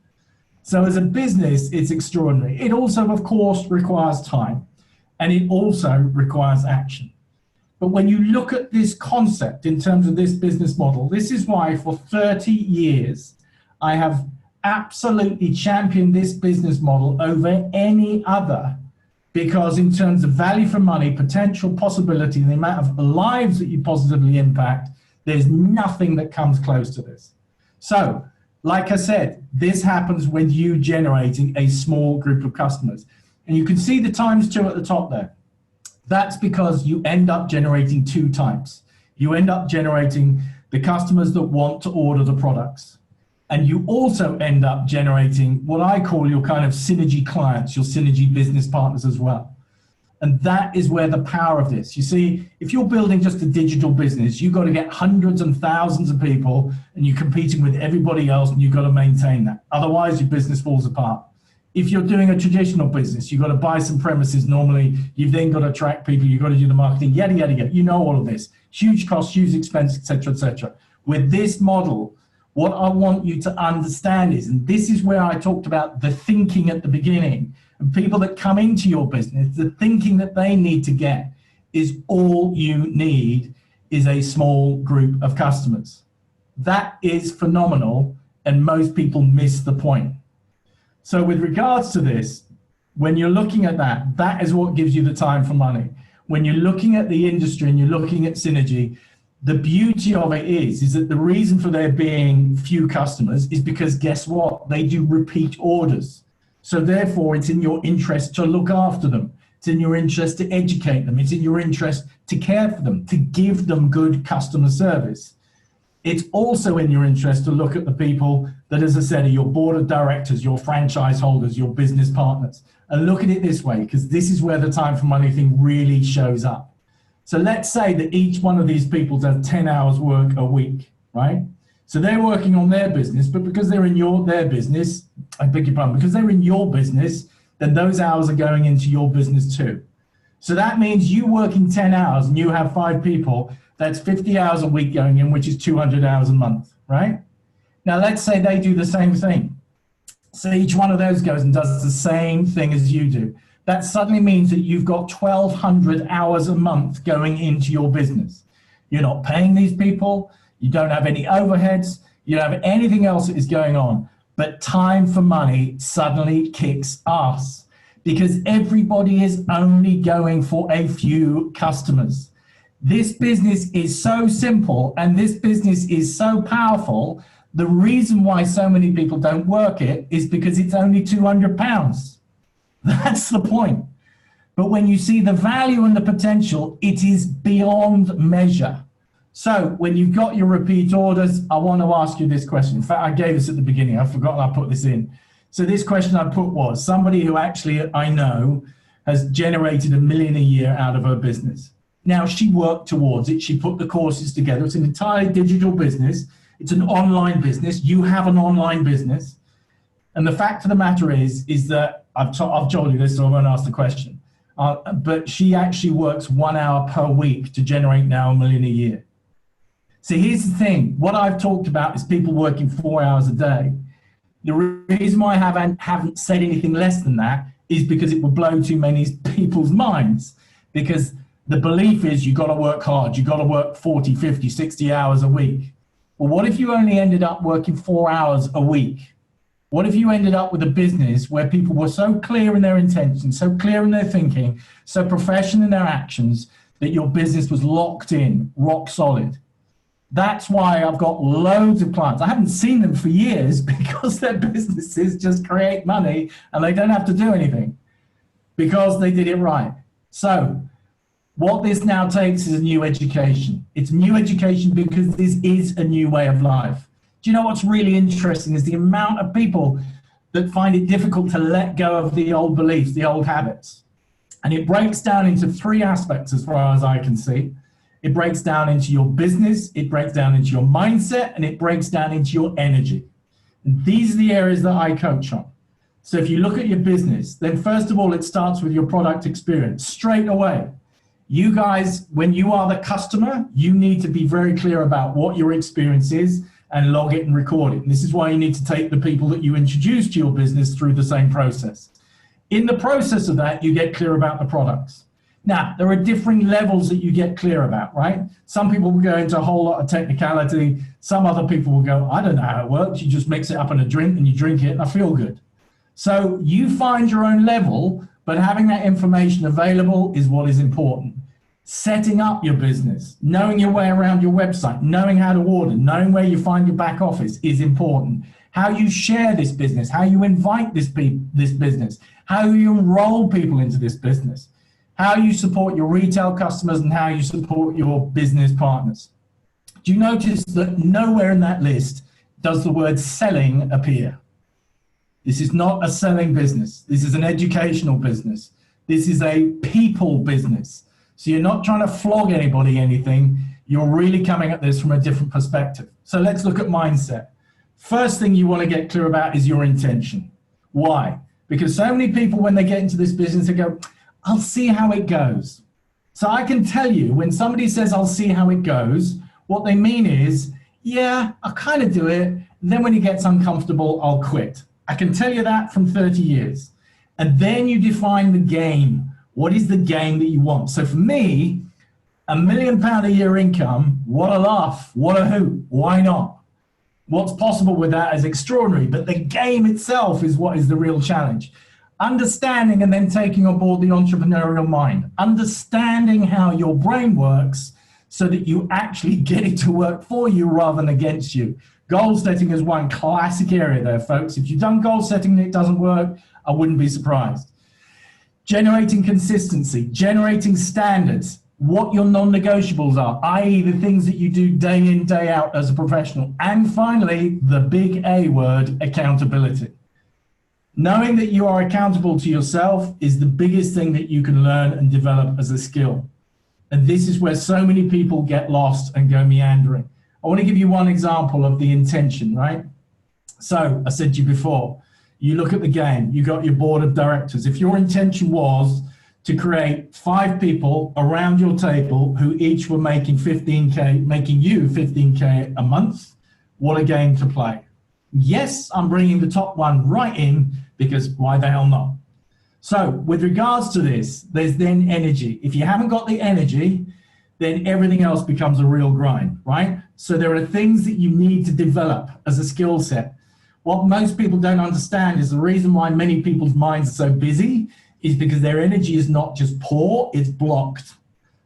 So as a business, it's extraordinary. It also, of course, requires time, and it also requires action. But when you look at this concept in terms of this business model, this is why for 30 years, I have absolutely championed this business model over any other, because in terms of value for money, potential, possibility, and the amount of lives that you positively impact, there's nothing that comes close to this. So, like I said, this happens when you generating a small group of customers. And you can see the ×2 at the top there. That's because you end up generating 2 types. You end up generating the customers that want to order the products. And you also end up generating what I call your kind of Synergy clients, your Synergy business partners as well. And that is where the power of this. You see, if you're building just a digital business, you've got to get hundreds and thousands of people and you're competing with everybody else and you've got to maintain that. Otherwise, your business falls apart. If you're doing a traditional business, you've got to buy some premises normally, you've then got to attract people, you've got to do the marketing, yada, yada, yada. You know all of this. huge costs, huge expense, etc., etc. With this model, what I want you to understand is, and this is where I talked about the thinking at the beginning, and people that come into your business, the thinking that they need to get is all you need is a small group of customers. That is phenomenal, and most people miss the point. So with regards to this, when you're looking at that, that is what gives you the time for money. When you're looking at the industry and you're looking at synergy, the beauty of it is that the reason for there being few customers is because guess what? They do repeat orders. So therefore, it's in your interest to look after them. It's in your interest to educate them. It's in your interest to care for them, to give them good customer service. It's also in your interest to look at the people that, as I said, are your board of directors, your franchise holders, your business partners, and look at it this way, because this is where the time for money thing really shows up. So let's say that each one of these people does 10 hours work a week, right? So they're working on their business, but because they're in their business, I beg your pardon, because they're in your business, then those hours are going into your business too. So that means you working 10 hours and you have 5 people, that's 50 hours a week going in, which is 200 hours a month, right? Now let's say they do the same thing. So each one of those goes and does the same thing as you do. That suddenly means that you've got 1,200 hours a month going into your business. You're not paying these people, you don't have any overheads, you don't have anything else that is going on. But time for money suddenly kicks ass because everybody is only going for a few customers. This business is so simple and this business is so powerful. The reason why so many people don't work it is because it's only £200. That's the point. But when you see the value and the potential, it is beyond measure. So when you've got your repeat orders, I want to ask you this question. In fact, I gave this at the beginning. I've forgotten I put this in. So this question I put was, somebody who actually I know has generated $1 million a year out of her business. Now, she worked towards it. She put the courses together. It's an entirely digital business. It's an online business. You have an online business. And the fact of the matter is that I've told you this, so I won't ask the question. But she actually works 1 hour per week to generate now $1 million a year. So here's the thing. What I've talked about is people working 4 hours a day. The reason why I haven't said anything less than that is because it will blow too many people's minds. Because the belief is you've got to work hard. You've got to work 40, 50, 60 hours a week. Well, what if you only ended up working 4 hours a week? What if you ended up with a business where people were so clear in their intentions, so clear in their thinking, so professional in their actions, that your business was locked in, rock solid? That's why I've got loads of clients. I haven't seen them for years because their businesses just create money and they don't have to do anything because they did it right. So what this now takes is a new education. It's new education because this is a new way of life. Do you know what's really interesting is the amount of people that find it difficult to let go of the old beliefs, the old habits. And it breaks down into 3 aspects as far as I can see. It breaks down into your business, it breaks down into your mindset, and it breaks down into your energy. And these are the areas that I coach on. So if you look at your business, then first of all, it starts with your product experience straight away. You guys, when you are the customer, you need to be very clear about what your experience is and log it and record it. And this is why you need to take the people that you introduce to your business through the same process. In the process of that, you get clear about the products. Now, there are different levels that you get clear about, right? Some people will go into a whole lot of technicality. Some other people will go, I don't know how it works. You just mix it up in a drink and you drink it and I feel good. So you find your own level, but having that information available is what is important. Setting up your business, knowing your way around your website, knowing how to order, knowing where you find your back office is important. How you share this business, how you invite this business, how you enroll people into this business, how you support your retail customers and how you support your business partners. Do you notice that nowhere in that list does the word selling appear? This is not a selling business. This is an educational business. This is a people business. So you're not trying to flog anybody anything. You're really coming at this from a different perspective. So let's look at mindset. First thing you want to get clear about is your intention. Why? Because so many people, when they get into this business, they go, I'll see how it goes. So I can tell you when somebody says, I'll see how it goes, what they mean is, yeah, I'll kind of do it. Then when it gets uncomfortable, I'll quit. I can tell you that from 30 years. And then you define the game. What is the game that you want? So for me, £1 million a year income, what a laugh, what a hoot, why not? What's possible with that is extraordinary, but the game itself is what is the real challenge. Understanding and then taking on board the entrepreneurial mind, understanding how your brain works so that you actually get it to work for you rather than against you. Goal setting is one classic area there, folks. If you've done goal setting and it doesn't work, I wouldn't be surprised. Generating consistency, generating standards, what your non-negotiables are, i.e. the things that you do day in, day out as a professional. And finally, the big A word, accountability. Knowing that you are accountable to yourself is the biggest thing that you can learn and develop as a skill. And this is where so many people get lost and go meandering. I want to give you one example of the intention, right? So I said to you before, you look at the game, you got your board of directors. If your intention was to create 5 people around your table who each were making 15K, making you 15K a month, what a game to play. Yes, I'm bringing the top one right in because why the hell not? So with regards to this, there's then energy. If you haven't got the energy, then everything else becomes a real grind, right? So there are things that you need to develop as a skill set. What most people don't understand is the reason why many people's minds are so busy is because their energy is not just poor, it's blocked.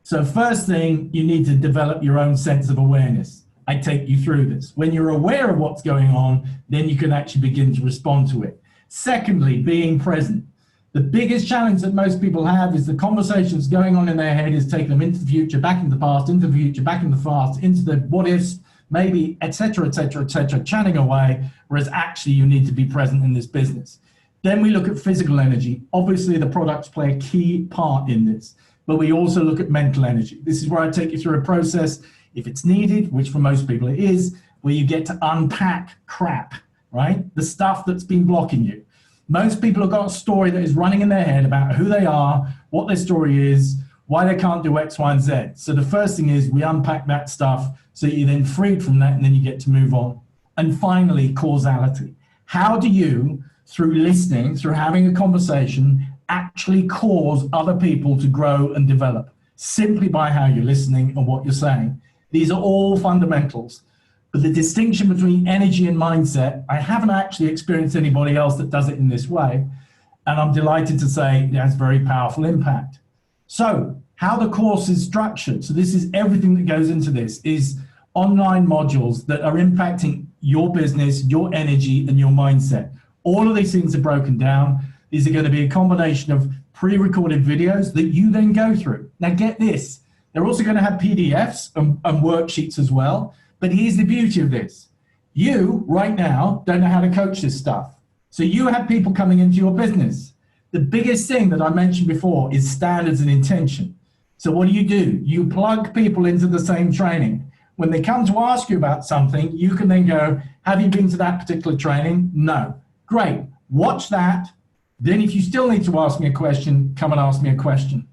So first thing, you need to develop your own sense of awareness. I take you through this. When you're aware of what's going on, then you can actually begin to respond to it. Secondly, being present. The biggest challenge that most people have is the conversations going on in their head is taking them into the future, back into the past, into the future, back into the past, into the what ifs, maybe, etc., chatting away, whereas actually you need to be present in this business. Then we look at physical energy. Obviously, the products play a key part in this, but we also look at mental energy. This is where I take you through a process, if it's needed, which for most people it is, where you get to unpack crap, right? The stuff that's been blocking you. Most people have got a story that is running in their head about who they are, what their story is, why they can't do X, Y, and Z. So the first thing is we unpack that stuff so you're then freed from that and then you get to move on. And finally, causality. How do you, through listening, through having a conversation, actually cause other people to grow and develop? Simply by how you're listening and what you're saying. These are all fundamentals. But the distinction between energy and mindset, I haven't actually experienced anybody else that does it in this way. And I'm delighted to say it has very powerful impact. So how the course is structured. So this is everything that goes into this is online modules that are impacting your business, your energy, and your mindset. All of these things are broken down. These are going to be a combination of pre-recorded videos that you then go through. Now get this, they're also going to have PDFs and worksheets as well. But here's the beauty of this. You, right now, don't know how to coach this stuff. So you have people coming into your business. The biggest thing that I mentioned before is standards and intention. So what do? You plug people into the same training. When they come to ask you about something, you can then go, have you been to that particular training? No. Great. Watch that. Then if you still need to ask me a question, come and ask me a question.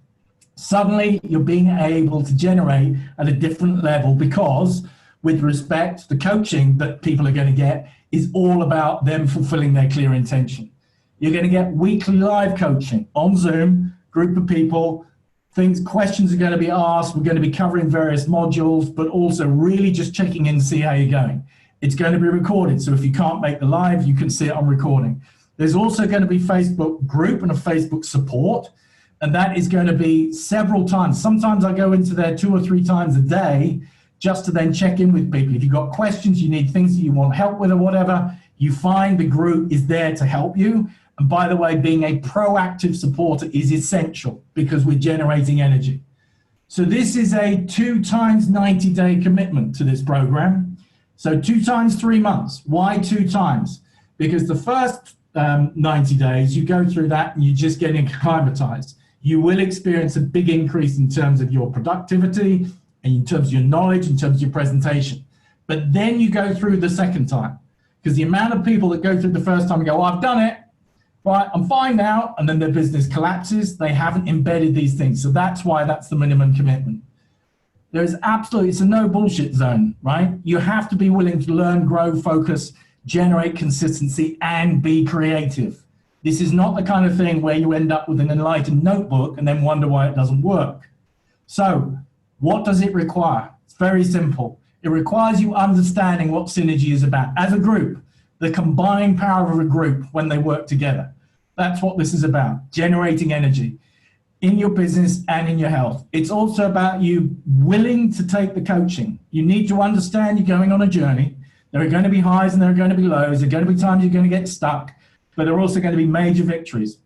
Suddenly, you're being able to generate at a different level because with respect, the coaching that people are going to get is all about them fulfilling their clear intention. You're going to get weekly live coaching on Zoom, group of people, questions are going to be asked. We're going to be covering various modules, but also really just checking in to see how you're going. It's going to be recorded. So if you can't make the live, you can see it on recording. There's also going to be Facebook group and a Facebook support. And that is going to be several times. Sometimes I go into there 2 or 3 times a day just to then check in with people. If you've got questions, you need things that you want help with or whatever, you find the group is there to help you. And by the way, being a proactive supporter is essential because we're generating energy. So this is a 2 times 90-day commitment to this program. So 2 times 3 months. Why 2 times? Because the first 90 days, you go through that and you're just getting acclimatized. You will experience a big increase in terms of your productivity, and in terms of your knowledge, in terms of your presentation. But then you go through the second time, because the amount of people that go through the first time and go, oh, I've done it, right, I'm fine now, and then their business collapses. They haven't embedded these things. So that's why that's the minimum commitment. There's absolutely, it's a no bullshit zone, right? You have to be willing to learn, grow, focus, generate consistency, and be creative. This is not the kind of thing where you end up with an enlightened notebook and then wonder why it doesn't work. So what does it require? It's very simple. It requires you understanding what synergy is about. As a group, the combined power of a group when they work together. That's what this is about, generating energy in your business and in your health. It's also about you willing to take the coaching. You need to understand you're going on a journey. There are going to be highs and there are going to be lows. There are going to be times you're going to get stuck, but there are also going to be major victories.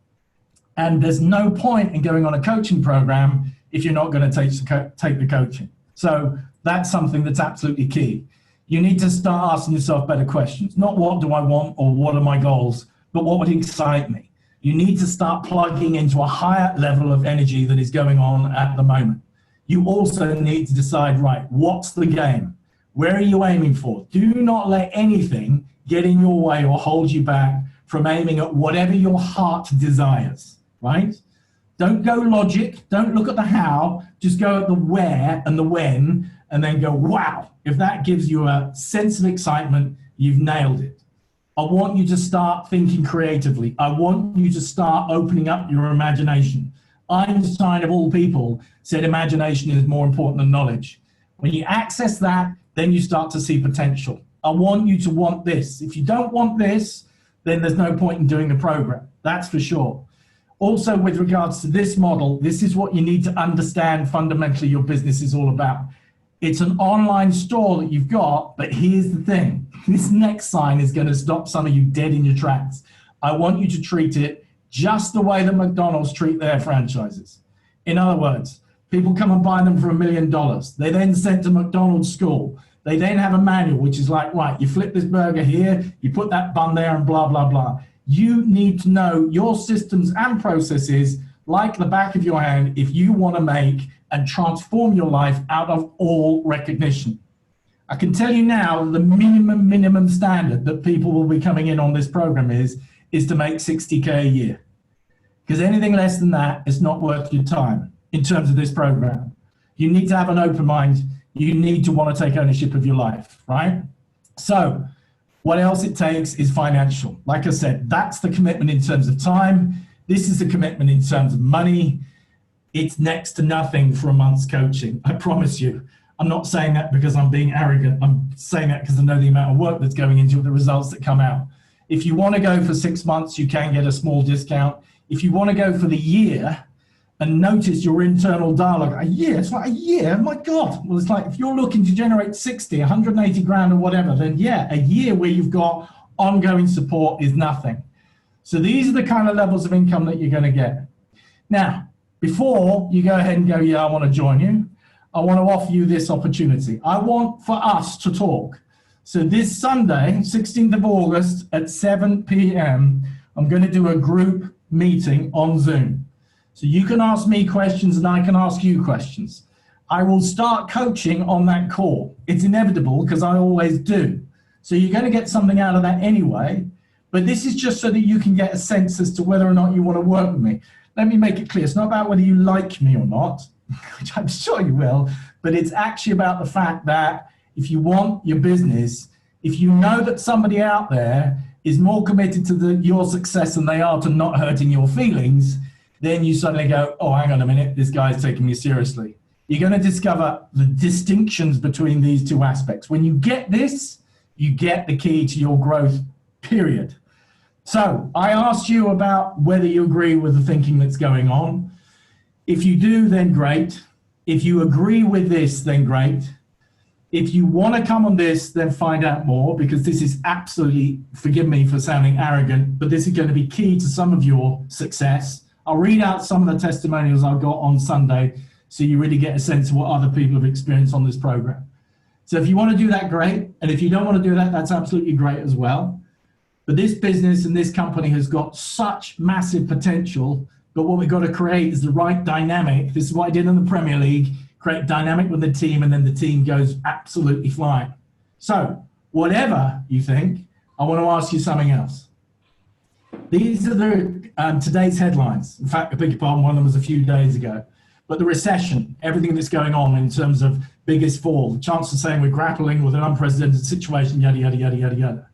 And there's no point in going on a coaching program if you're not going to take the coaching. So that's something that's absolutely key. You need to start asking yourself better questions. Not what do I want or what are my goals, but what would excite me? You need to start plugging into a higher level of energy that is going on at the moment. You also need to decide, right, what's the game? Where are you aiming for? Do not let anything get in your way or hold you back from aiming at whatever your heart desires, right? Don't go logic, don't look at the how, just go at the where and the when, and then go, wow, if that gives you a sense of excitement, you've nailed it. I want you to start thinking creatively. I want you to start opening up your imagination. Einstein, of all people, said imagination is more important than knowledge. When you access that, then you start to see potential. I want you to want this. If you don't want this, then there's no point in doing the program. That's for sure. Also, with regards to this model, this is what you need to understand fundamentally your business is all about. It's an online store that you've got, but here's the thing. This next sign is going to stop some of you dead in your tracks. I want you to treat it just the way that McDonald's treat their franchises. In other words, people come and buy them for $1 million. They then sent to McDonald's school. They then have a manual, which is like, right, you flip this burger here, you put that bun there and blah, blah, blah. You need to know your systems and processes like the back of your hand if you want to make and transform your life out of all recognition. I can tell you now the minimum standard that people will be coming in on this program is to make 60K a year. Because anything less than that is not worth your time in terms of this program. You need to have an open mind. You need to want to take ownership of your life, right? So what else it takes is financial. Like I said, that's the commitment in terms of time. This is the commitment in terms of money. It's next to nothing for a month's coaching, I promise you. I'm not saying that because I'm being arrogant. I'm saying that because I know the amount of work that's going into it, the results that come out. If you want to go for 6 months, you can get a small discount. If you want to go for the year and notice your internal dialogue, a year, it's like a year, my God. Well, it's like if you're looking to generate 60, 180 grand or whatever, then yeah, a year where you've got ongoing support is nothing. So these are the kind of levels of income that you're going to get. Now, before you go ahead and go, yeah, I want to join you, I want to offer you this opportunity. I want for us to talk. So this Sunday, 16th of August at 7 p.m., I'm going to do a group meeting on Zoom. So you can ask me questions and I can ask you questions. I will start coaching on that call. It's inevitable because I always do. So you're going to get something out of that anyway. But this is just so that you can get a sense as to whether or not you want to work with me. Let me make it clear. It's not about whether you like me or not, which I'm sure you will, but it's actually about the fact that if you want your business, if you know that somebody out there is more committed to your success than they are to not hurting your feelings, then you suddenly go, oh, hang on a minute, this guy's taking me seriously. You're going to discover the distinctions between these two aspects. When you get this, you get the key to your growth, period. So I asked you about whether you agree with the thinking that's going on. If you do, then great. If you agree with this, then great. If you want to come on this, then find out more, because this is absolutely, forgive me for sounding arrogant, but this is going to be key to some of your success. I'll read out some of the testimonials I've got on Sunday so you really get a sense of what other people have experienced on this program. So if you want to do that, great. And if you don't want to do that, that's absolutely great as well. But this business and this company has got such massive potential, but what we've got to create is the right dynamic. This is what I did in the Premier League, create dynamic with the team, and then the team goes absolutely flying. So whatever you think, I want to ask you something else. These are the today's headlines. In fact, I beg your pardon, one of them was a few days ago. But the recession, everything that's going on in terms of biggest fall, the chancellor saying we're grappling with an unprecedented situation, yada, yada, yada, yada, yada.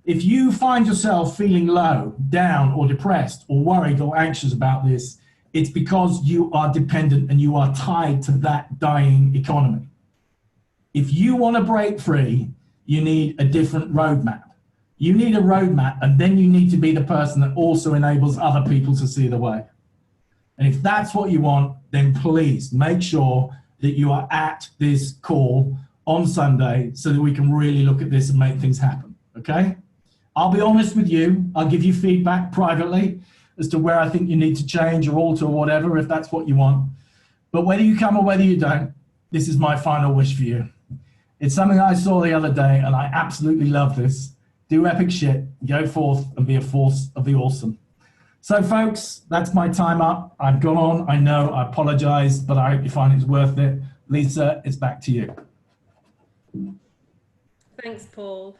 If you find yourself feeling low, down, or depressed, or worried or anxious about this, it's because you are dependent and you are tied to that dying economy. If you want to break free, you need a different roadmap. You need a roadmap, and then you need to be the person that also enables other people to see the way. And if that's what you want, then please make sure that you are at this call on Sunday so that we can really look at this and make things happen, okay? I'll be honest with you. I'll give you feedback privately as to where I think you need to change or alter or whatever, if that's what you want. But whether you come or whether you don't, this is my final wish for you. It's something I saw the other day, and I absolutely love this. Do epic shit, go forth and be a force of the awesome. So folks, that's my time up. I've gone on, I know, I apologize, but I hope you find it's worth it. Lisa, it's back to you. Thanks, Paul.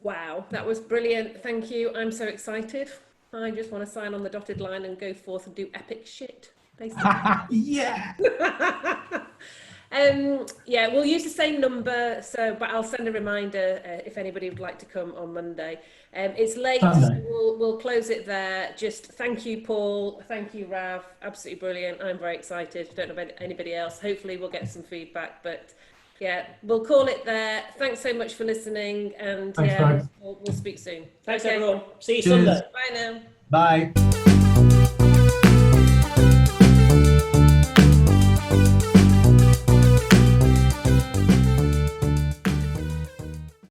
Wow, that was brilliant. Thank you. I'm so excited. I just want to sign on the dotted line and go forth and do epic shit, basically. Yeah. Yeah, we'll use the same number, but I'll send a reminder if anybody would like to come on Monday. It's late, so we'll close it there. Just thank you, Paul. Thank you, Rav. Absolutely brilliant. I'm very excited. Don't know about anybody else. Hopefully we'll get some feedback, but yeah, we'll call it there. Thanks so much for listening, and Thanks, yeah, we'll speak soon. Thanks, everyone. See you Cheers. Sunday. Bye now. Bye.